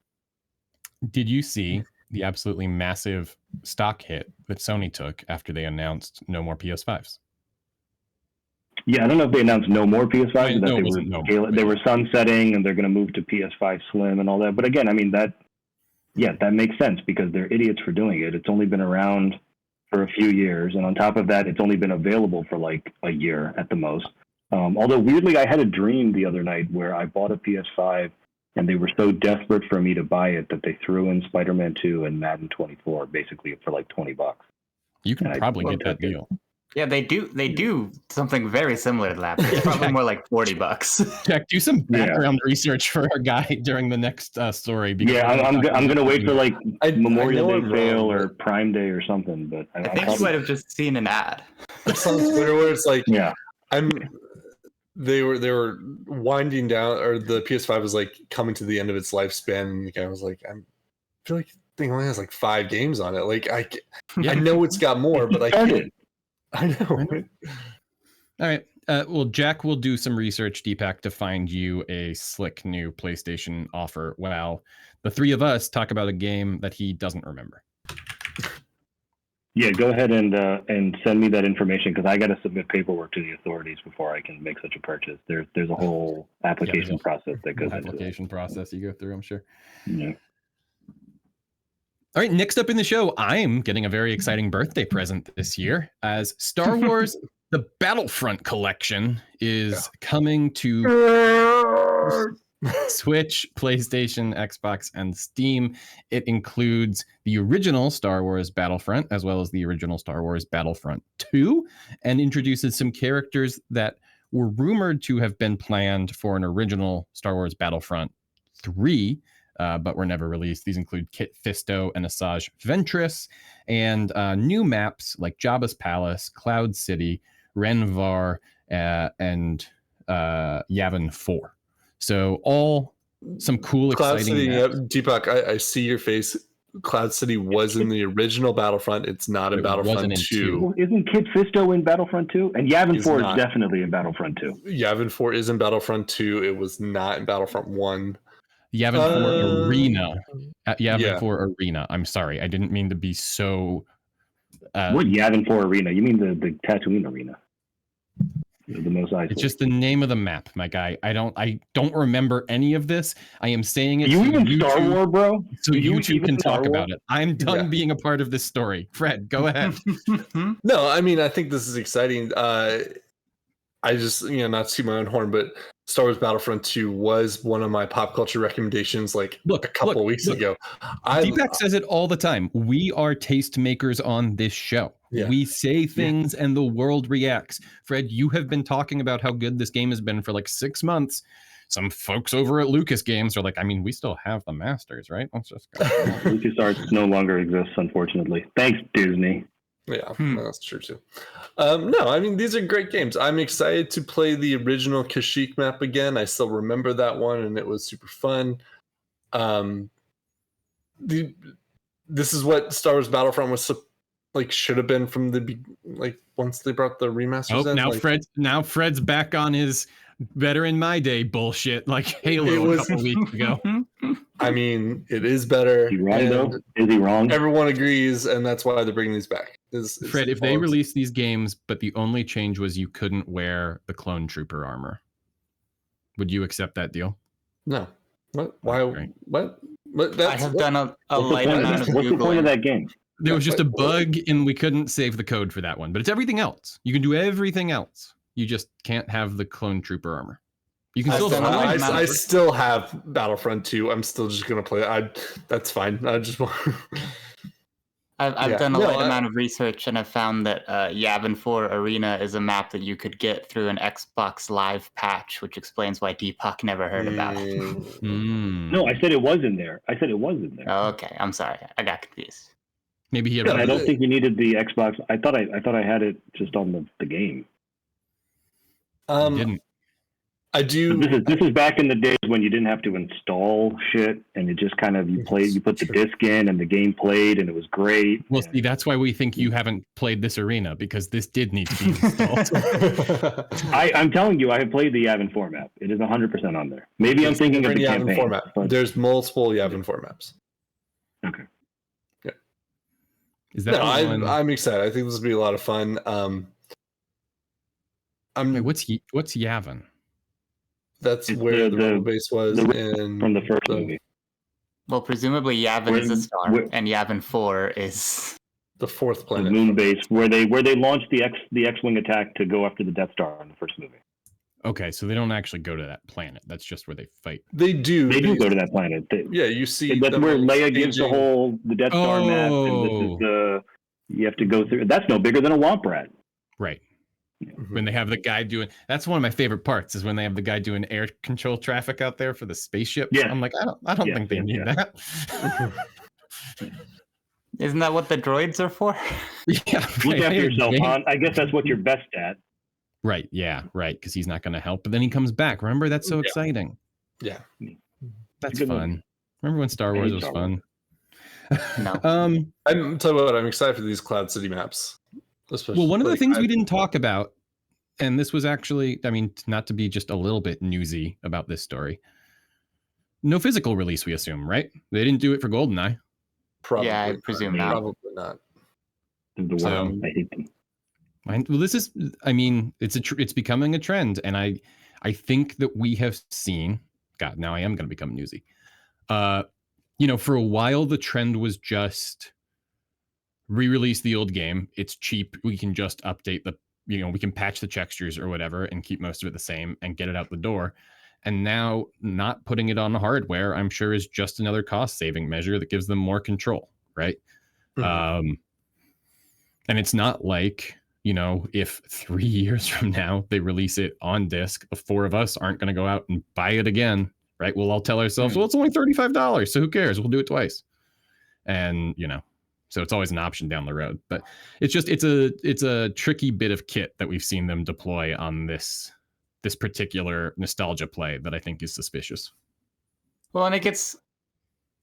Did you see the absolutely massive stock hit that Sony took after they announced no more PS5s? Yeah, I don't know if they announced no more PS5s, they were sunsetting and they're going to move to PS5 Slim and all that. But again, I mean, that makes sense because they're idiots for doing it. It's only been around for a few years. And on top of that, it's only been available for like a year at the most. Although weirdly, I had a dream the other night where I bought a PS5 and they were so desperate for me to buy it that they threw in Spider-Man 2 and Madden 24 basically for like $20. You can probably get that deal. Yeah, they do something very similar to that. But it's probably more like $40. Jack, do some background research for our guy during the next story. I'm gonna wait for like Memorial Day sale or Prime Day or something. But I think you might have just seen an ad. I saw on Twitter where it's like, they were winding down, or the PS5 was like coming to the end of its lifespan, and the guy was like, I feel like the thing only has like 5 games on it. Like I know it's got more, but I can't. I know. All right. Well, Jack will do some research, Deepak, to find you a slick new PlayStation offer while the three of us talk about a game that he doesn't remember. Yeah, go ahead and send me that information because I got to submit paperwork to the authorities before I can make such a purchase. There's a whole application process that goes into it. Application process you go through, I'm sure. Yeah. All right, next up in the show, I'm getting a very exciting birthday present this year as Star Wars The Battlefront Collection is coming to Switch, PlayStation, Xbox, and Steam. It includes the original Star Wars Battlefront, as well as the original Star Wars Battlefront 2, and introduces some characters that were rumored to have been planned for an original Star Wars Battlefront 3, but were never released. These include Kit Fisto and Asajj Ventress, and new maps like Jabba's Palace, Cloud City, Renvar, and Yavin 4. So all some cool, Cloud exciting City, maps. Deepak, I see your face. Cloud City was in the original Battlefront. It's not in It wasn't Battlefront in 2. Well, isn't Kit Fisto in Battlefront 2? And Yavin He's 4 not. is definitely in Battlefront 2. Yavin 4 is in Battlefront 2. It was not in Battlefront 1. Yavin 4 Arena. Yavin yeah. 4 Arena. I'm sorry. I didn't mean to be so... What Yavin 4 Arena? You mean the Tatooine Arena? The most isolated. It's just the name of the map, my guy. I don't remember any of this. I am saying it. Are you so even YouTube, Star Wars, bro? So you YouTube even can Star talk Wars? about it. I'm done Yeah. being a part of this story. Fred, go ahead. No, I mean, I think this is exciting. I just, not to toot my own horn, but Star Wars Battlefront 2 was one of my pop culture recommendations a couple weeks ago. Deepak says it all the time. We are tastemakers on this show. Yeah. We say things and the world reacts. Fred, you have been talking about how good this game has been for like 6 months. Some folks over at Lucas Games are like, I mean, we still have the Masters, right? Let's just go. LucasArts no longer exists, unfortunately. Thanks, Disney. Yeah, that's true too. No, I mean, these are great games. I'm excited to play the original Kashyyyk map again. I still remember that one, and it was super fun. This is what Star Wars Battlefront was should have been from the once they brought the remasters in. Now Fred's back on his better in my day bullshit like Halo a couple weeks ago. I mean, it is better. Is he right, though? Is he wrong? Everyone agrees, and that's why they're bringing these back. Fred, if they released these games, but the only change was you couldn't wear the clone trooper armor, would you accept that deal? No. What? Why? Right. What? I have done a light amount of What's the point of that game? There was just a bug, and we couldn't save the code for that one. But it's everything else. You can do everything else. You just can't have the clone trooper armor. You can still. I still have Battlefront 2. I'm still just gonna play it. That's fine. I just want. I've done a light amount of research, and I've found that Yavin 4 Arena is a map that you could get through an Xbox Live patch, which explains why Deepak never heard about it. No, I said it was in there. Oh, okay, I'm sorry, I got confused. Maybe he had. I don't think you needed the Xbox. I thought I had it just on the game. Didn't. I do. This is back in the days when you didn't have to install shit, and it just kind of you put the disc in, and the game played, and it was great. Well, see, that's why we think you haven't played this arena, because this did need to be installed. I'm telling you, I have played the Yavin 4 map. It is 100% on there. Maybe I'm thinking of the Yavin campaign. 4 map. But... There's multiple Yavin 4 maps. Okay. Yeah. Is that I'm excited. I think this will be a lot of fun. Wait, what's Yavin? That's where the rebel base was from the first movie. Well, presumably Yavin is a star, and Yavin 4 is the fourth The planet. moon base where they launched the X-wing attack to go after the Death Star in the first movie. Okay, so they don't actually go to that planet. That's just where they fight. They do. They do go to that planet. You see. That's where Leia gives the Death Star map, and this is you have to go through. That's no bigger than a Womp Rat. Right. When they have the guy doing, that's one of my favorite parts, is when they have the guy doing air control traffic out there for the spaceship. Yeah. I'm like, I don't think they need that. Isn't that what the droids are for? Yeah. Look after yourself, Han. I guess that's what you're best at. Right. Yeah. Right. Because he's not going to help, but then he comes back. Remember, that's so exciting. Yeah. That's fun. Movie. Remember when Star Wars was fun? No. I'm telling you what, I'm excited for these Cloud City maps. Well, one of the things we didn't talk about, and this was actually, I mean, not to be just a little bit newsy about this story. No physical release, we assume, right? They didn't do it for GoldenEye. Probably. Yeah, I presume not. Probably not. So, I hate them. Well, this is, I mean, it's becoming a trend, and I think that we have seen. God, now I am going to become newsy. For a while the trend was just re-release the old game. It's cheap. We can just update we can patch the textures or whatever and keep most of it the same and get it out the door. And now not putting it on hardware, I'm sure, is just another cost-saving measure that gives them more control, right? And it's not like, if 3 years from now they release it on disc, the four of us aren't going to go out and buy it again, right? We'll all tell ourselves, well, it's only $35, so who cares? We'll do it twice. And, so it's always an option down the road. But it's a tricky bit of kit that we've seen them deploy on this particular nostalgia play that I think is suspicious. Well, and it gets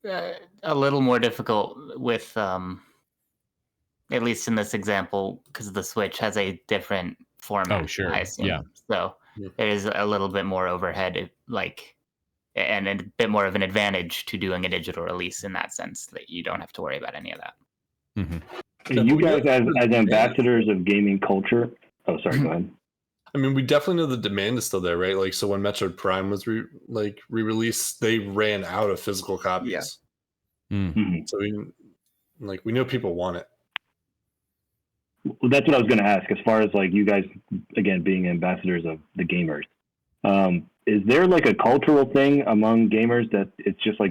a little more difficult with, at least in this example, because the Switch has a different format. Oh, sure. I assume. Yeah. So there is a little bit more overhead, and a bit more of an advantage to doing a digital release in that sense, that you don't have to worry about any of that. You guys, as ambassadors of gaming culture. Oh, sorry. Go ahead. I mean, we definitely know the demand is still there, right? Like, so when Metroid Prime was re-released, they ran out of physical copies. Yeah. So we know people want it. Well, that's what I was going to ask. As far as you guys, again, being ambassadors of the gamers, is there a cultural thing among gamers that it's just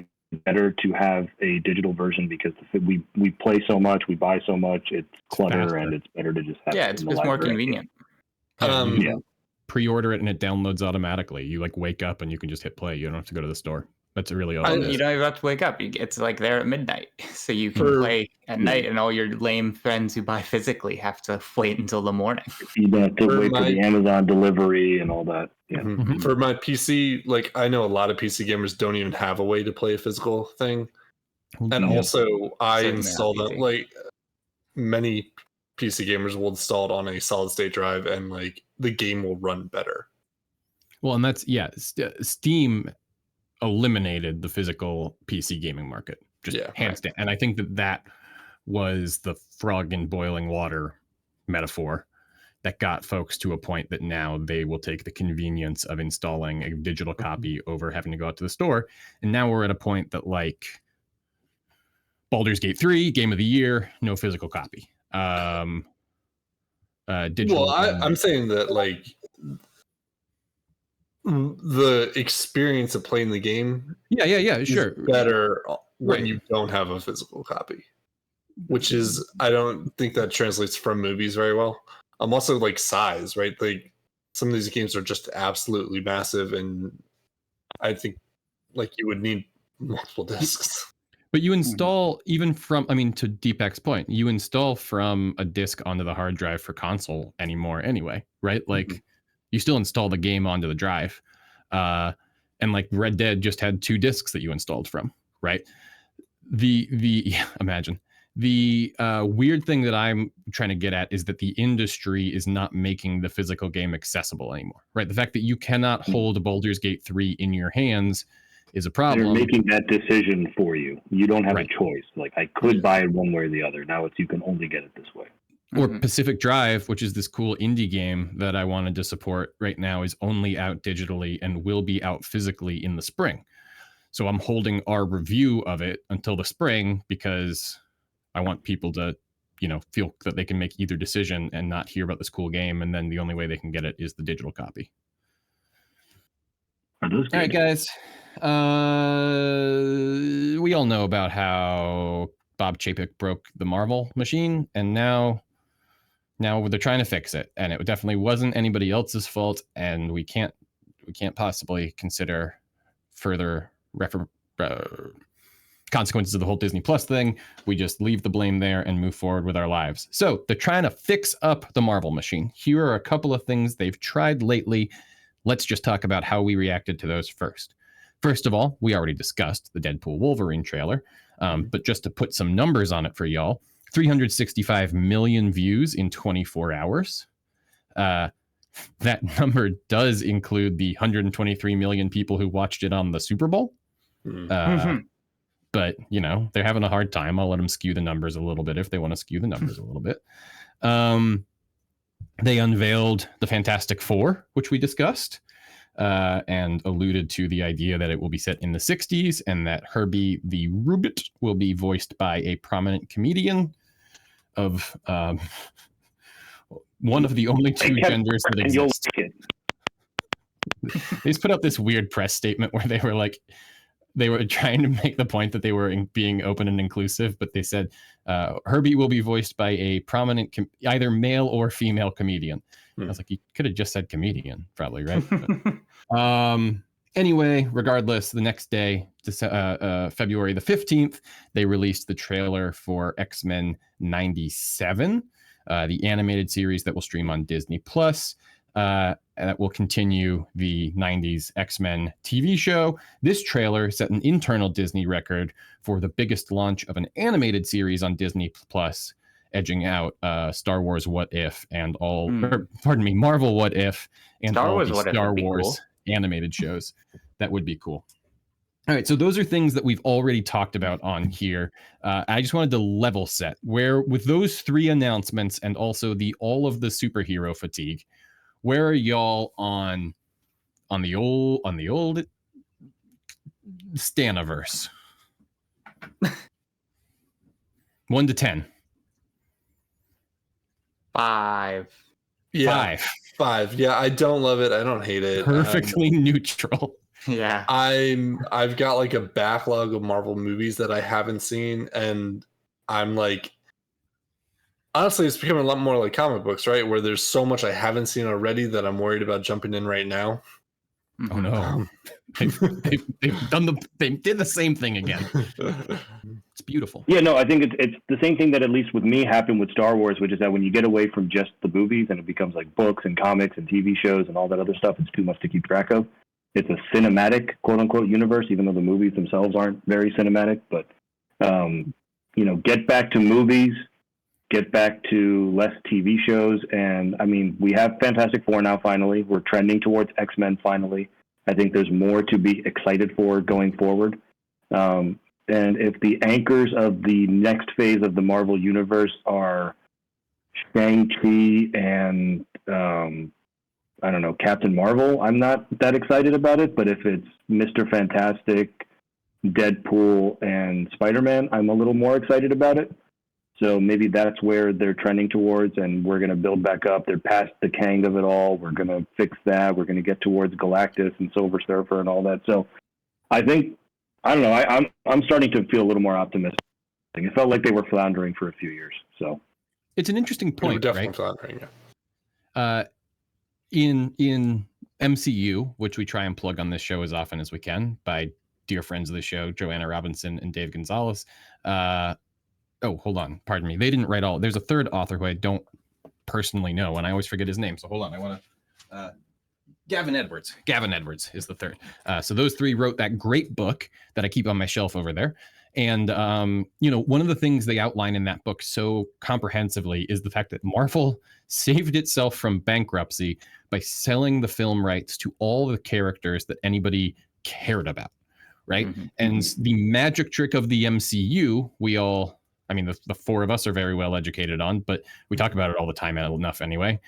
better to have a digital version because we play so much, we buy so much, it's clutter, faster. and it's better to just have it it's in the just more library. convenient. Pre-order it and it downloads automatically. You wake up and you can just hit play. You don't have to go to the store. That's really all it is. You don't even have to wake up. It's there at midnight, so you can play at night, and all your lame friends who buy physically have to wait until the morning. You have to wait for the Amazon delivery and all that. Yeah. For my PC, I know a lot of PC gamers don't even have a way to play a physical thing, and also I install them. Many PC gamers will install it on a solid state drive, and the game will run better. Well, and that's Steam eliminated the physical PC gaming market, hands down. And I think that was the frog in boiling water metaphor that got folks to a point that now they will take the convenience of installing a digital copy over having to go out to the store. And now we're at a point that Baldur's Gate 3, Game of the Year, no physical copy. Digital. Well, I'm saying that the experience of playing the game sure, better when you don't have a physical copy, which is, I don't think that translates from movies very well. I'm also size, right? Some of these games are just absolutely massive, and I think you would need multiple discs. But you install even from, to Deepak's point, you install from a disc onto the hard drive for console anymore anyway, right? You still install the game onto the drive. And Red Dead just had 2 discs that you installed from, right? Imagine. The weird thing that I'm trying to get at is that the industry is not making the physical game accessible anymore, right? The fact that you cannot hold Baldur's Gate 3 in your hands is a problem. They're making that decision for you. You don't have a choice. I could buy it one way or the other. Now you can only get it this way. Or Pacific Drive, which is this cool indie game that I wanted to support right now, is only out digitally and will be out physically in the spring. So I'm holding our review of it until the spring because I want people to, feel that they can make either decision and not hear about this cool game. And then the only way they can get it is the digital copy. All right, guys. We all know about how Bob Chapek broke the Marvel machine, and now they're trying to fix it, and it definitely wasn't anybody else's fault, and we can't possibly consider further consequences of the whole Disney Plus thing. We just leave the blame there and move forward with our lives. So they're trying to fix up the Marvel machine. Here are a couple of things they've tried lately. Let's just talk about how we reacted to those first. First of all, we already discussed the Deadpool Wolverine trailer, but just to put some numbers on it for y'all, 365 million views in 24 hours. That number does include the 123 million people who watched it on the Super Bowl. But, they're having a hard time. I'll let them skew the numbers a little bit if they want to skew the numbers a little bit. They unveiled the Fantastic Four, which we discussed, and alluded to the idea that it will be set in the 60s and that Herbie the Rubit will be voiced by a prominent comedian of one of the only 2 genders that exist. They just put out this weird press statement where they were like, they were trying to make the point that they were being open and inclusive, but they said Herbie will be voiced by a prominent, either male or female comedian. I was like, you could have just said comedian, probably, right? But, anyway, regardless, the next day, February the 15th, they released the trailer for X-Men 97, the animated series that will stream on Disney Plus. That will continue the 90s X-Men TV show. This trailer set an internal Disney record for the biggest launch of an animated series on Disney Plus, edging out Star Wars What If and Marvel What If and Star all Wars the What If Star would be Wars cool. animated shows. That would be cool. All right, so those are things that we've already talked about on here. I just wanted to level set where, with those three announcements and also all of the superhero fatigue, where are y'all on the old Staniverse? 1 to 10. 5. Yeah, 5. Yeah, I don't love it. I don't hate it. Perfectly neutral. Yeah. I've got like a backlog of Marvel movies that I haven't seen, and I'm like, honestly, it's becoming a lot more like comic books, right? Where there's so much I haven't seen already that I'm worried about jumping in right now. Oh no. They did the same thing again. It's beautiful. Yeah, no, I think it's the same thing that at least with me happened with Star Wars, which is that when you get away from just the movies and it becomes like books and comics and TV shows and all that other stuff, it's too much to keep track of. It's a cinematic, quote unquote, universe, even though the movies themselves aren't very cinematic. But, get back to movies, get back to less TV shows. And I mean, we have Fantastic Four now, finally. We're trending towards X-Men finally. I think there's more to be excited for going forward. And if the anchors of the next phase of the Marvel Universe are Shang-Chi and, Captain Marvel, I'm not that excited about it. But if it's Mr. Fantastic, Deadpool, and Spider-Man, I'm a little more excited about it. So maybe that's where they're trending towards, and we're going to build back up. They're past the Kang of it all. We're going to fix that. We're going to get towards Galactus and Silver Surfer and all that. So I think, I don't know, I'm starting to feel a little more optimistic. It felt like they were floundering for a few years. So it's an interesting point, definitely right? Floundering, yeah. In MCU, which we try and plug on this show as often as we can by dear friends of the show, Joanna Robinson and Dave Gonzalez. Hold on. Pardon me. They didn't write all. There's a third author who I don't personally know, and I always forget his name. So hold on. I want to. Gavin Edwards. Gavin Edwards is the third. So those three wrote that great book that I keep on my shelf over there. And, one of the things they outline in that book so comprehensively is the fact that Marvel saved itself from bankruptcy by selling the film rights to all the characters that anybody cared about, right? Mm-hmm. And the magic trick of the MCU, the four of us are very well educated on, but we talk about it all the time enough anyway.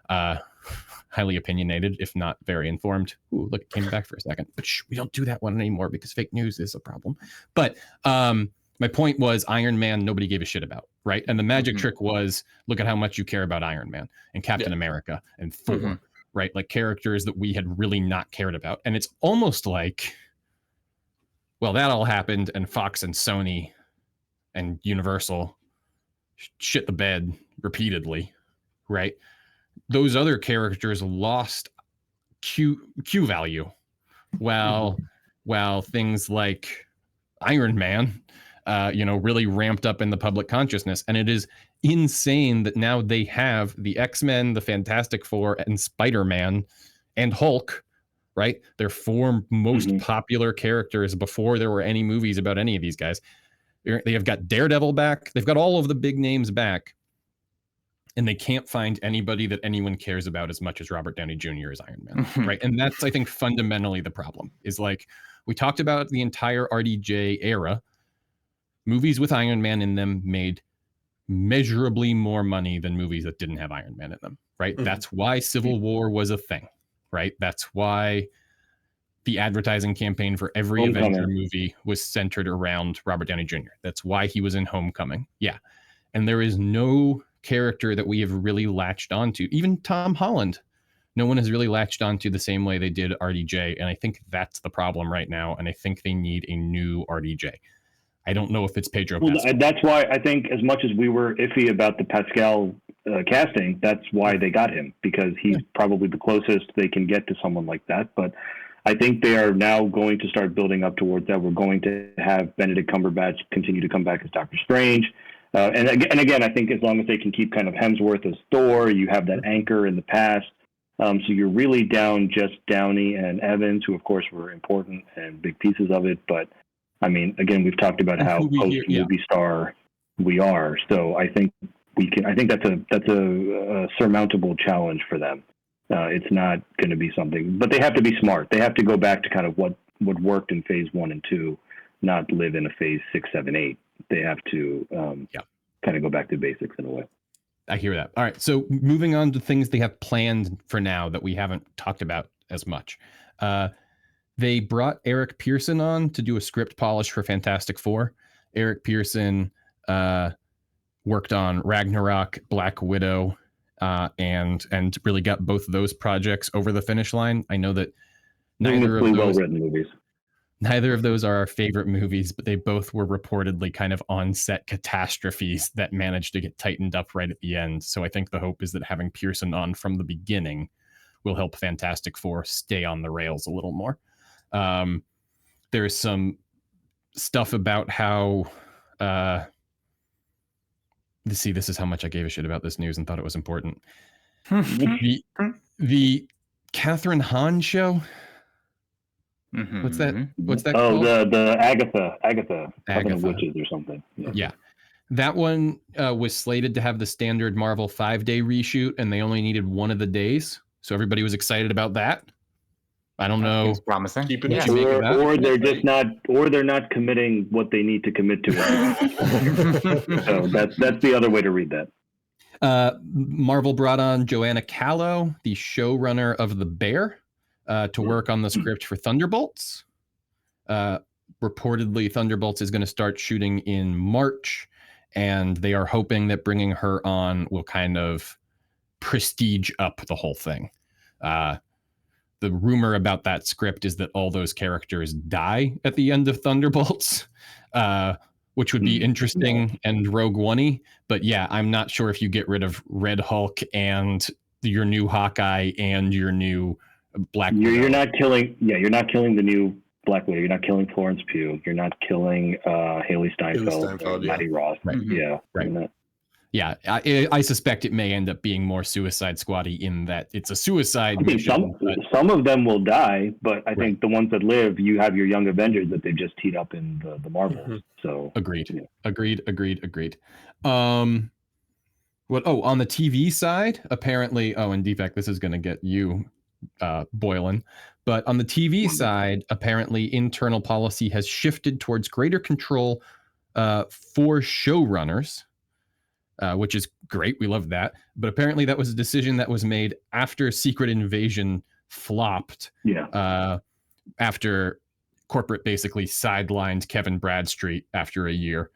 Highly opinionated, if not very informed. Ooh, look, it came back for a second. But we don't do that one anymore because fake news is a problem. But my point was Iron Man, nobody gave a shit about, right? And the magic trick was, look at how much you care about Iron Man and Captain America and Thor, right? Like characters that we had really not cared about. And it's almost like, well, that all happened and Fox and Sony and Universal shit the bed repeatedly, right? Those other characters lost Q value, while things like Iron Man, really ramped up in the public consciousness. And it is insane that now they have the X-Men, the Fantastic Four, and Spider-Man, and Hulk, right? They're four most popular characters before there were any movies about any of these guys. They have got Daredevil back. They've got all of the big names back. And they can't find anybody that anyone cares about as much as Robert Downey Jr. as Iron Man, right? And that's, I think, fundamentally the problem. Is like, we talked about the entire RDJ era. Movies with Iron Man in them made measurably more money than movies that didn't have Iron Man in them, right? That's why Civil War was a thing, right? That's why the advertising campaign for every Avenger movie was centered around Robert Downey Jr. That's why he was in Homecoming. Yeah. And there is no character that we have really latched onto. Even Tom Holland no one has really latched onto the same way they did RDJ, and I think that's the problem right now. And I think they need a new RDJ. I don't know if it's Pedro Pascal. That's why I think, as much as we were iffy about the Pascal casting, that's why they got him, because he's probably the closest they can get to someone like that. But I think they are now going to start building up towards that. We're going to have Benedict Cumberbatch continue to come back as Doctor Strange. And again, I think as long as they can keep kind of Hemsworth as Thor, you have that anchor in the past. So you're really down just Downey and Evans, who of course were important and big pieces of it. But I mean, again, we've talked about how post-movie star we are. So I think we can. I think that's a surmountable challenge for them. It's not going to be something, but they have to be smart. They have to go back to kind of what worked in phase 1 and 2, not live in a phase 6, 7, 8. They have to kind of go back to basics in a way. I hear that. All right. So moving on to things they have planned for now that we haven't talked about as much. They brought Eric Pearson on to do a script polish for Fantastic Four. Eric Pearson worked on Ragnarok, Black Widow, and really got both of those projects over the finish line. I know that neither of those are our favorite movies, but they both were reportedly kind of on-set catastrophes that managed to get tightened up right at the end. So I think the hope is that having Pearson on from the beginning will help Fantastic Four stay on the rails a little more. There's some stuff about how... this is how much I gave a shit about this news and thought it was important. the Catherine Hahn show... What's that called? The Agatha of Witches or something. Yeah. That one was slated to have the standard Marvel 5-day reshoot, and they only needed one of the days. So everybody was excited about that. I don't know. It's promising. Or they're just not, or they're not committing what they need to commit to. So that's the other way to read that. Marvel brought on Joanna Callow, the showrunner of The Bear, to work on the script for Thunderbolts. Reportedly, Thunderbolts is going to start shooting in March, and they are hoping that bringing her on will kind of prestige up the whole thing. The rumor about that script is that all those characters die at the end of Thunderbolts, which would be interesting and Rogue One-y. But yeah, I'm not sure if you get rid of Red Hulk and your new Hawkeye and your new Black Widow. You're not killing the new Black Widow. You're not killing Florence Pugh. You're not killing Haley Steinfeld, Matty Ross. Right. Yeah. Right. Yeah, I suspect it may end up being more Suicide Squad-y in that it's a suicide mission. Some of them will die, but I think the ones that live, you have your Young Avengers that they've just teed up in the Marvels. Mm-hmm. So agreed. On the TV side, apparently, and Deepak, this is going to get you boiling, but on the TV side, apparently internal policy has shifted towards greater control for showrunners. Which is great. We love that. But apparently that was a decision that was made after Secret Invasion flopped. Yeah. After corporate basically sidelined Kevin Bradstreet after a year.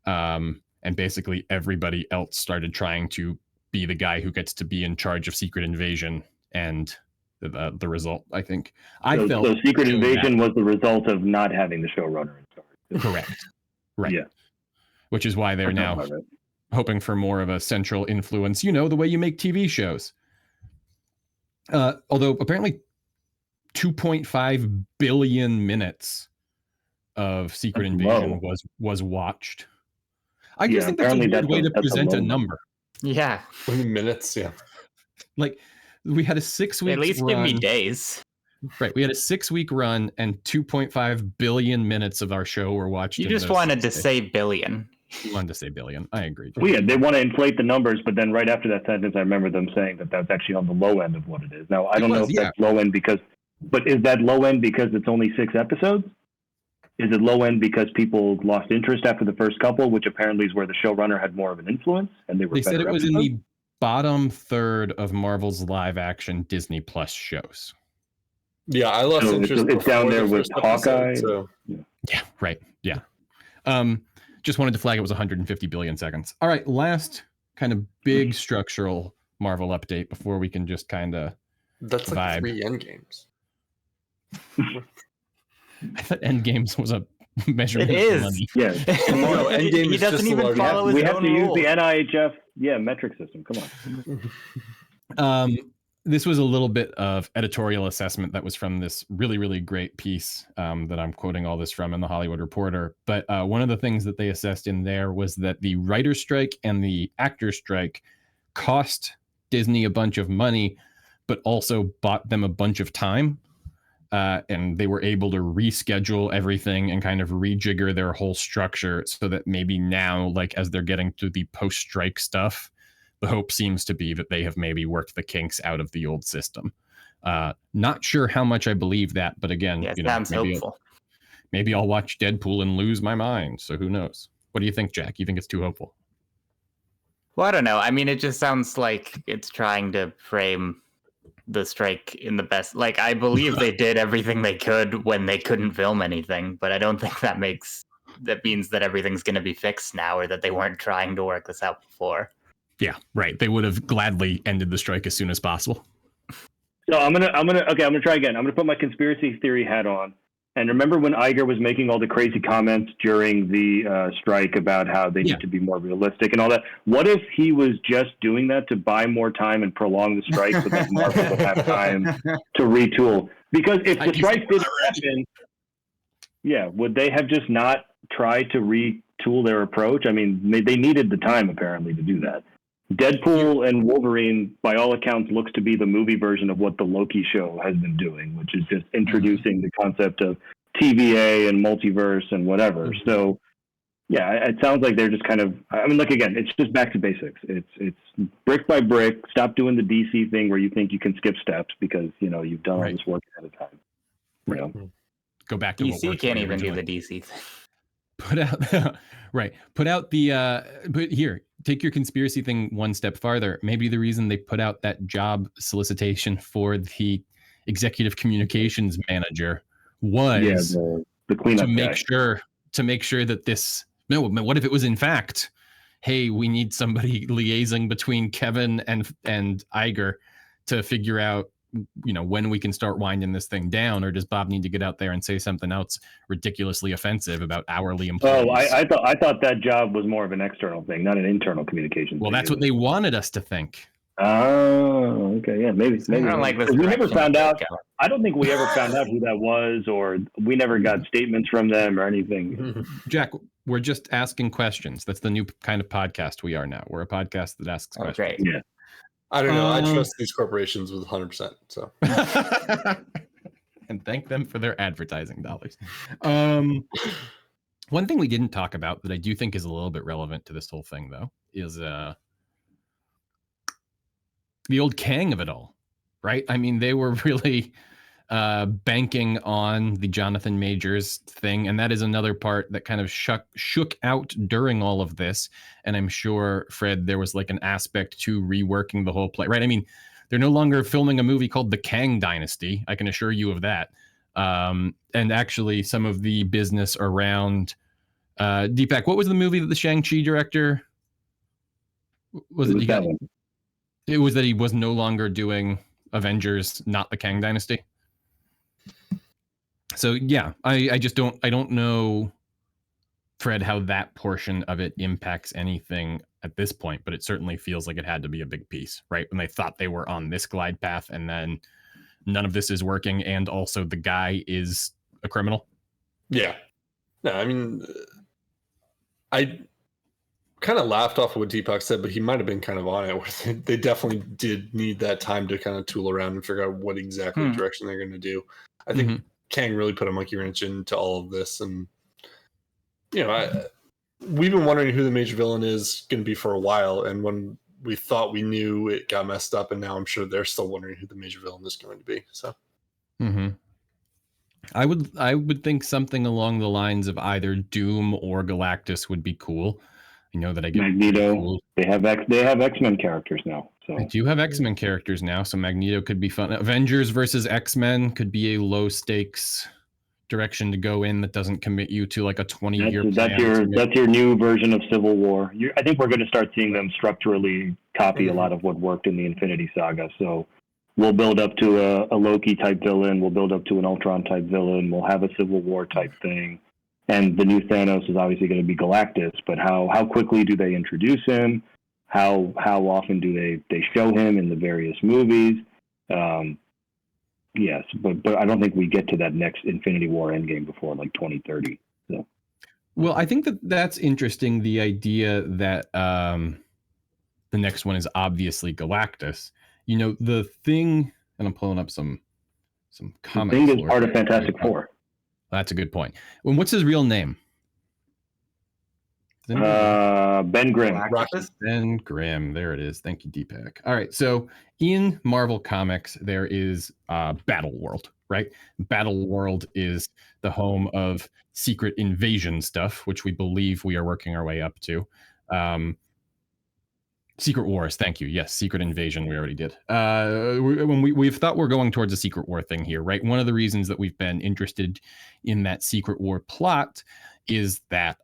And basically everybody else started trying to be the guy who gets to be in charge of Secret Invasion. And the result, I think. So Secret Invasion was the result of not having the showrunner in charge. Correct. Right. Yeah. Which is why they're now hoping for more of a central influence, the way you make TV shows. Although apparently 2.5 billion minutes of Secret Invasion was watched. I just think that's a good way to present a number. Yeah. Minutes, yeah. Like, we had a 6-week run. At least give me days. Right. We had a 6-week run and 2.5 billion minutes of our show were watched. You just wanted to say billion. You wanted to say billion. I agree. Well, yeah, they want to inflate the numbers, but then right after that sentence, I remember them saying that that's actually on the low end of what it is. Now, I don't know if that's low end but is that low end because it's only 6 episodes? Is it low end because people lost interest after the first couple, which apparently is where the showrunner had more of an influence? And they said it was in the bottom third of Marvel's live action Disney Plus shows. Yeah, I lost interest. It's down there with Hawkeye. So. Yeah, right. Yeah. Just wanted to flag it was 150 billion seconds. All right, last kind of big structural Marvel update before we can just kind of That's like vibe. 3 Endgames. I thought Endgames was a measurement It is. of money. Yeah. No, Endgame He is doesn't just a even large- follow We his have own to use rules. the NIHF metric system. Come on. This was a little bit of editorial assessment that was from this really, really great piece that I'm quoting all this from in the Hollywood Reporter. But one of the things that they assessed in there was that the writer's strike and the actor's strike cost Disney a bunch of money, but also bought them a bunch of time. And they were able to reschedule everything and kind of rejigger their whole structure so that maybe now, like as they're getting to the post-strike stuff, the hope seems to be that they have maybe worked the kinks out of the old system. Not sure how much I believe that, but again, Yeah, it sounds hopeful. Maybe I'll watch Deadpool and lose my mind. So who knows? What do you think, Jack? You think it's too hopeful? Well, I don't know. I mean, it just sounds like it's trying to frame the strike in the best. Like, I believe they did everything they could when they couldn't film anything, but I don't think that means that everything's going to be fixed now, or that they weren't trying to work this out before. Yeah, right. They would have gladly ended the strike as soon as possible. So I'm gonna try again. I'm gonna put my conspiracy theory hat on. And remember when Iger was making all the crazy comments during the strike about how they need to be more realistic and all that? What if he was just doing that to buy more time and prolong the strike so that Marvel would have time to retool? Because if the strike didn't happen, would they have just not tried to retool their approach? I mean, they needed the time apparently to do that. Deadpool and Wolverine, by all accounts, looks to be the movie version of what the Loki show has been doing, which is just introducing the concept of TVA and multiverse and whatever. So, yeah, it sounds like they're just kind of, I mean, look, again, it's just back to basics. It's brick by brick. Stop doing the DC thing where you think you can skip steps because, you've done all this work ahead of time. You know? Go back to DC can't even do the DC thing. Put out but here, take your conspiracy thing one step farther. Maybe the reason they put out that job solicitation for the executive communications manager was the cleanup to make sure that this, no, what if it was in fact, hey, we need somebody liaising between Kevin and Iger to figure out, when we can start winding this thing down, or does Bob need to get out there and say something else ridiculously offensive about hourly employees? Oh, I thought that job was more of an external thing, not an internal communication. Well, that's what they wanted us to think. Oh, okay, yeah, maybe. I don't like this. We never found out. I don't think we ever found out who that was, or we never got statements from them or anything. Jack, we're just asking questions. That's the new kind of podcast we are now. We're a podcast that asks questions. Great. Yeah. I don't know. I trust these corporations with 100%. So, and thank them for their advertising dollars. One thing we didn't talk about that I do think is a little bit relevant to this whole thing, though, is the old Kang of it all, right? I mean, they were really banking on the Jonathan Majors thing, and that is another part that kind of shook out during all of this. And I'm sure, Fred, there was like an aspect to reworking the whole play, right? I mean, they're no longer filming a movie called The Kang Dynasty. I can assure you of that. And actually, some of the business around Deepak, what was the movie that the Shang-Chi director was it? It was that he was no longer doing Avengers, not the Kang Dynasty. So yeah, I don't know, Fred, how that portion of it impacts anything at this point, but it certainly feels like it had to be a big piece, right? When they thought they were on this glide path and then none of this is working, and also the guy is a criminal. Yeah. No, I mean, I kind of laughed off of what Deepak said, but he might have been kind of on it. Where they definitely did need that time to kind of tool around and figure out what exactly direction they're going to do. I think Kang really put a monkey wrench into all of this, and we've been wondering who the major villain is going to be for a while. And when we thought we knew, it got messed up, and now I'm sure they're still wondering who the major villain is going to be. So, I would think something along the lines of either Doom or Galactus would be cool. I know that I get Magneto. Cool. They have X-Men characters now. So I do have X-Men characters now, so Magneto could be fun. Avengers versus X-Men could be a low stakes direction to go in that doesn't commit you to like a 20-year plan. That's your new version of Civil War. I think we're going to start seeing them structurally copy a lot of what worked in the Infinity Saga. So we'll build up to a Loki type villain, we'll build up to an Ultron type villain, we'll have a Civil War type thing. And the new Thanos is obviously going to be Galactus, but how quickly do they introduce him? How often do they show him in the various movies? Yes, but I don't think we get to that next Infinity War Endgame before like 2030. So. Well, I think that's interesting. The idea that the next one is obviously Galactus. You know, the thing, and I'm pulling up some comics. The thing is part of Fantastic Four. That's a good point. Well, what's his real name? Ben Grimm. Ben Grimm. There it is. Thank you, Deepak. All right. So in Marvel Comics, there is Battle World, right? Battle World is the home of Secret Invasion stuff, which we believe we are working our way up to. Secret Wars, thank you. Yes, Secret Invasion, we already did. When we've thought we're going towards a Secret War thing here, right? One of the reasons that we've been interested in that Secret War plot is that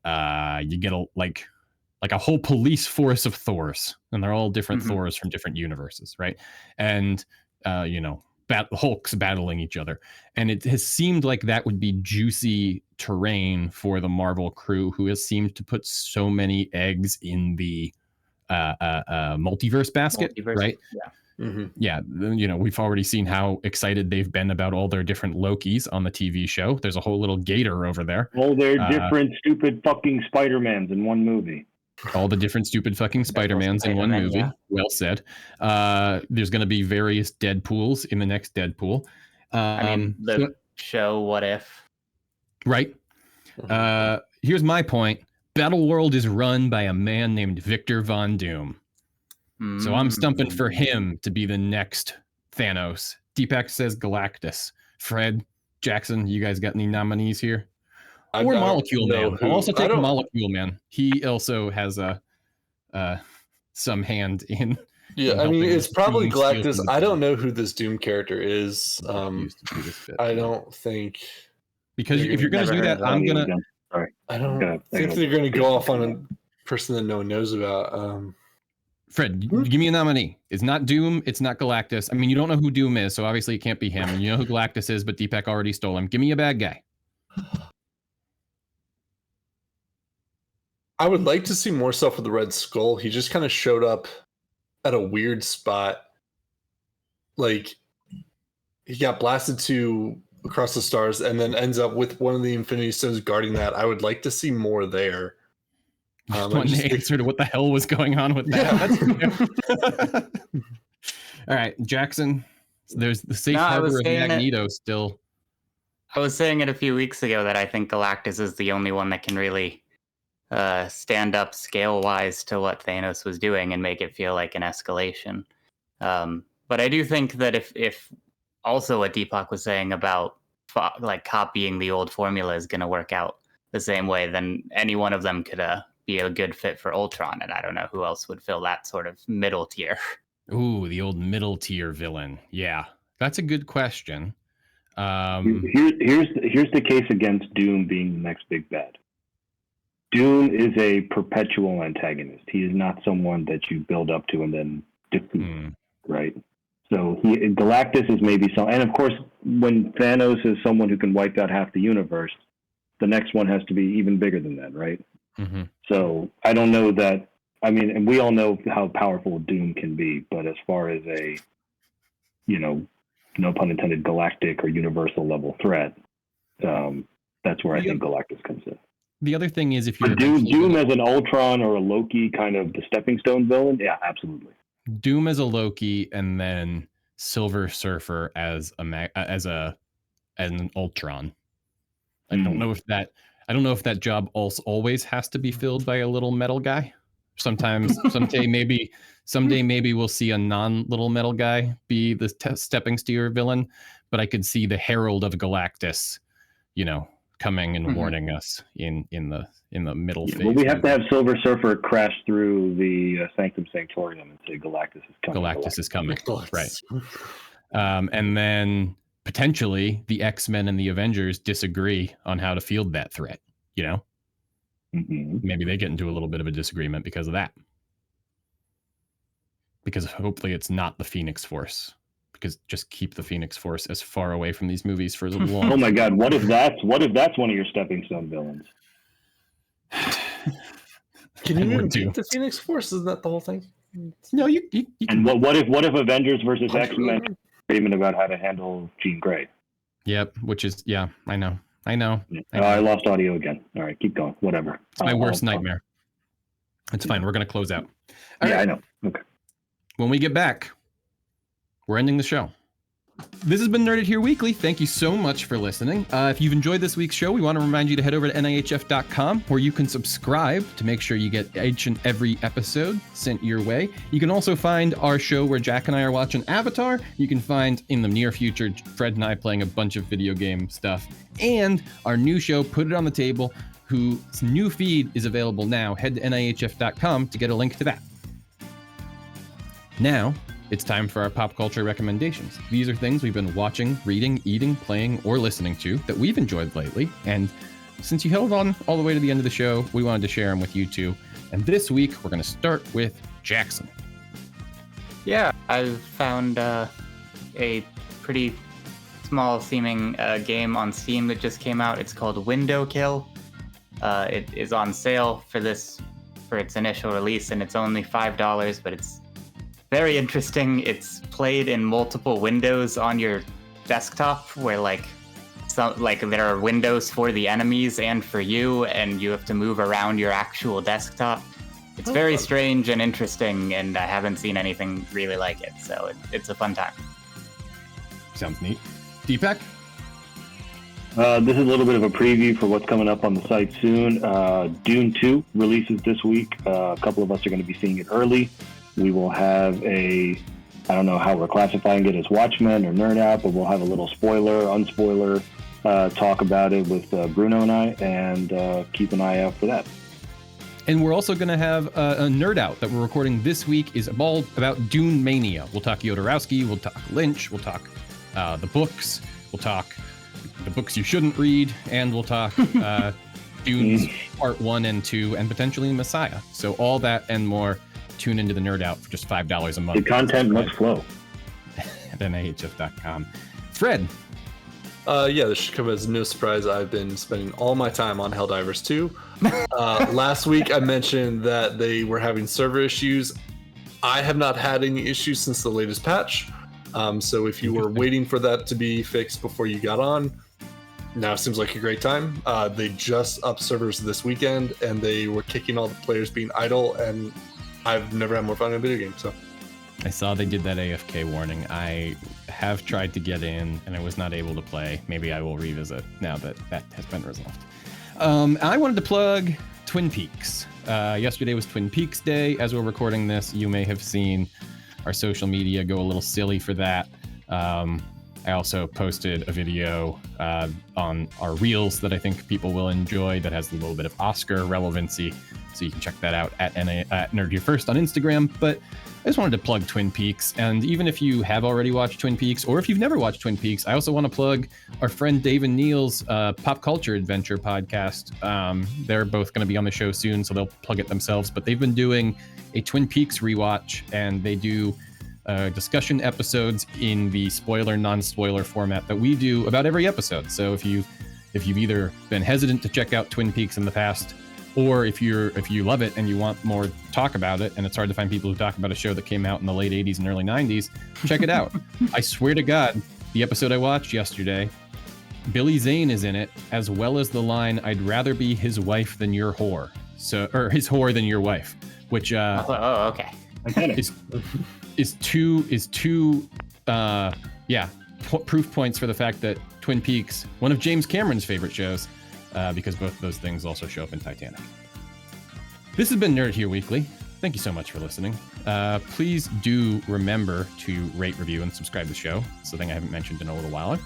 you get a whole police force of Thors, and they're all different Thors from different universes, right? And Hulks battling each other, and it has seemed like that would be juicy terrain for the Marvel crew, who has seemed to put so many eggs in the multiverse basket, right? Yeah. We've already seen how excited they've been about all their different Lokis on the TV show. There's a whole little gator over there. All their different stupid fucking Spider-Mans in one movie. All the different stupid fucking Spider-Mans in one movie. Yeah. Well said. There's going to be various Deadpools in the next Deadpool. The show What If? Right. Here's my point. Battle World is run by a man named Victor Von Doom. So I'm stumping for him to be the next Thanos. Deepak says Galactus. Fred, Jackson, you guys got any nominees here? Or Molecule Man. I'll also take Molecule Man. He also has some hand in. Yeah, I mean, it's probably Galactus. I don't know who this Doom character is. I don't think. Because if you're going to do that, I'm going to. Sorry. I don't think they're going to go off on a person that no one knows about. Fred, give me a nominee. It's not Doom. It's not Galactus. I mean, you don't know who Doom is, so obviously it can't be him. And you know who Galactus is, but Deepak already stole him. Give me a bad guy. I would like to see more stuff with the Red Skull. He just kind of showed up at a weird spot. Like, he got blasted across the stars and then ends up with one of the Infinity Stones guarding that. I would like to see more there. One answer to what the hell was going on with that. Yeah. All right, Jackson. There's the safe harbor of Magneto still. I was saying it a few weeks ago that I think Galactus is the only one that can really stand up scale-wise to what Thanos was doing and make it feel like an escalation. But I do think that if also what Deepak was saying about like copying the old formula is going to work out the same way, then any one of them could be a good fit for Ultron, and I don't know who else would fill that sort of middle tier. Ooh, the old middle tier villain. Yeah, that's a good question. Here's the case against Doom being the next big bad. Doom is a perpetual antagonist. He is not someone that you build up to and then defeat, right? So Galactus is maybe some, and of course, when Thanos is someone who can wipe out half the universe, the next one has to be even bigger than that, right? Mm-hmm. So I don't know that. I mean, and we all know how powerful Doom can be, but as far as a, no pun intended, galactic or universal level threat, that's where I think Galactus comes in. The other thing is, if you're Doom as an Ultron or a Loki, kind of the stepping stone villain, yeah, absolutely. Doom as a Loki, and then Silver Surfer as an Ultron. I don't know if that job also always has to be filled by a little metal guy. Someday maybe we'll see a non-little metal guy be the stepping stone villain, but I could see the Herald of Galactus, coming and warning us in the middle phase. Well, we have to have Silver Surfer crash through the Sanctum Sanctorium and say Galactus is coming. Galactus is coming, right? And then potentially the X-Men and the Avengers disagree on how to field that threat. Maybe they get into a little bit of a disagreement because of that. Because hopefully it's not the Phoenix Force. because just keep the Phoenix Force as far away from these movies for as long. Oh my God! What if that's one of your stepping stone villains? Can you I even would do. beat the Phoenix Force? Isn't that the whole thing? No, you And can. what if Avengers versus Punch it really X-Men hard. statement about how to handle Jean Grey? Yep, which is I know. I lost audio again. All right, keep going. Whatever. It's my worst nightmare. It's fine. We're gonna close out. All right. I know. Okay. When we get back, we're ending the show. This has been Nerded Here Weekly. Thank you so much for listening. If you've enjoyed this week's show, we want to remind you to head over to NIHF.com, where you can subscribe to make sure you get each and every episode sent your way. You can also find our show where Jack and I are watching Avatar. You can find in the near future Fred and I playing a bunch of video game stuff. And our new show, Put It on the Table, whose new feed is available now. Head to NIHF.com to get a link to that. Now, it's time for our pop culture recommendations. These are things we've been watching, reading, eating, playing, or listening to that we've enjoyed lately. And since you held on all the way to the end of the show, we wanted to share them with you too. And this week, we're going to start with Jackson. Yeah, I've found a pretty small seeming game on Steam that just came out. It's called Window Kill. It is on sale for its initial release, and it's only $5, but it's very interesting. It's played in multiple windows on your desktop, where there are windows for the enemies and for you, and you have to move around your actual desktop. It's very strange and interesting, and I haven't seen anything really like it, so it's a fun time. Sounds neat. Deepak? This is a little bit of a preview for what's coming up on the site soon. Dune 2 releases this week. A couple of us are going to be seeing it early. We will have I don't know how we're classifying it as Watchmen or Nerd Out, but we'll have a little unspoiler talk about it with Bruno and I, and keep an eye out for that. And we're also going to have a Nerd Out that we're recording this week is all about Dune Mania. We'll talk Jodorowsky, we'll talk Lynch, we'll talk the books, we'll talk the books you shouldn't read, and we'll talk Dune's Part 1 and 2, and potentially Messiah. So all that and more. Tune into the Nerd Out for just $5 a month. The content must flow. At NIHF.com. Fred. This should come as no surprise. I've been spending all my time on Helldivers 2. Last week I mentioned that they were having server issues. I have not had any issues since the latest patch. So if you were waiting for that to be fixed before you got on, now seems like a great time. They just upped servers this weekend, and they were kicking all the players being idle, and I've never had more fun in a video game. So I saw they did that AFK warning. I have tried to get in, and I was not able to play. Maybe I will revisit now that that has been resolved. I wanted to plug Twin Peaks. Yesterday was Twin Peaks Day. As we're recording this, you may have seen our social media go a little silly for that. I also posted a video on our Reels that I think people will enjoy that has a little bit of Oscar relevancy. So you can check that out at Nerd Here First on Instagram. But I just wanted to plug Twin Peaks. And even if you have already watched Twin Peaks, or if you've never watched Twin Peaks, I also want to plug our friend Dave and Neil's Pop Culture Adventure podcast. They're both going to be on the show soon, so they'll plug it themselves. But they've been doing a Twin Peaks rewatch, and they do discussion episodes in the spoiler, non-spoiler format that we do about every episode. So if you've either been hesitant to check out Twin Peaks in the past, or if you love it and you want more talk about it, and it's hard to find people who talk about a show that came out in the late 80s and early 90s, check it out. I swear to God, the episode I watched yesterday, Billy Zane is in it, as well as the line, "I'd rather be his wife than your whore." Or his whore than your wife, which okay. is two proof points for the fact that Twin Peaks, one of James Cameron's favorite shows, because both of those things also show up in Titanic. This has been Nerd Here Weekly. Thank you so much for listening. Please do remember to rate, review, and subscribe to the show. It's something I haven't mentioned in a little while.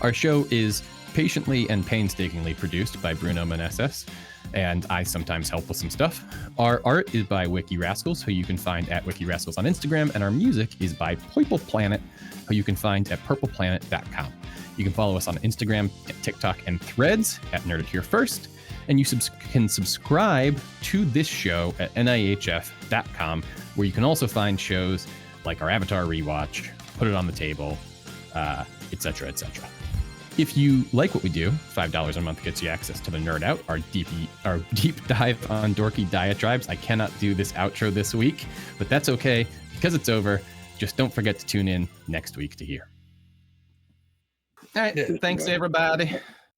Our show is patiently and painstakingly produced by Bruno Meneses, and I sometimes help with some stuff. Our art is by Wiki Rascals, who you can find at Wiki Rascals on Instagram, and our music is by Purple Planet, who you can find at purpleplanet.com. You can follow us on Instagram, TikTok, and Threads at Nerded Here First, and you can subscribe to this show at NIHF.com, where you can also find shows like our Avatar rewatch, put it on the table, etc., etc. If you like what we do, $5 a month gets you access to the Nerd Out, our deep dive on dorky diatribes. I cannot do this outro this week, but that's okay because it's over. Just don't forget to tune in next week to hear. All right, thanks everybody.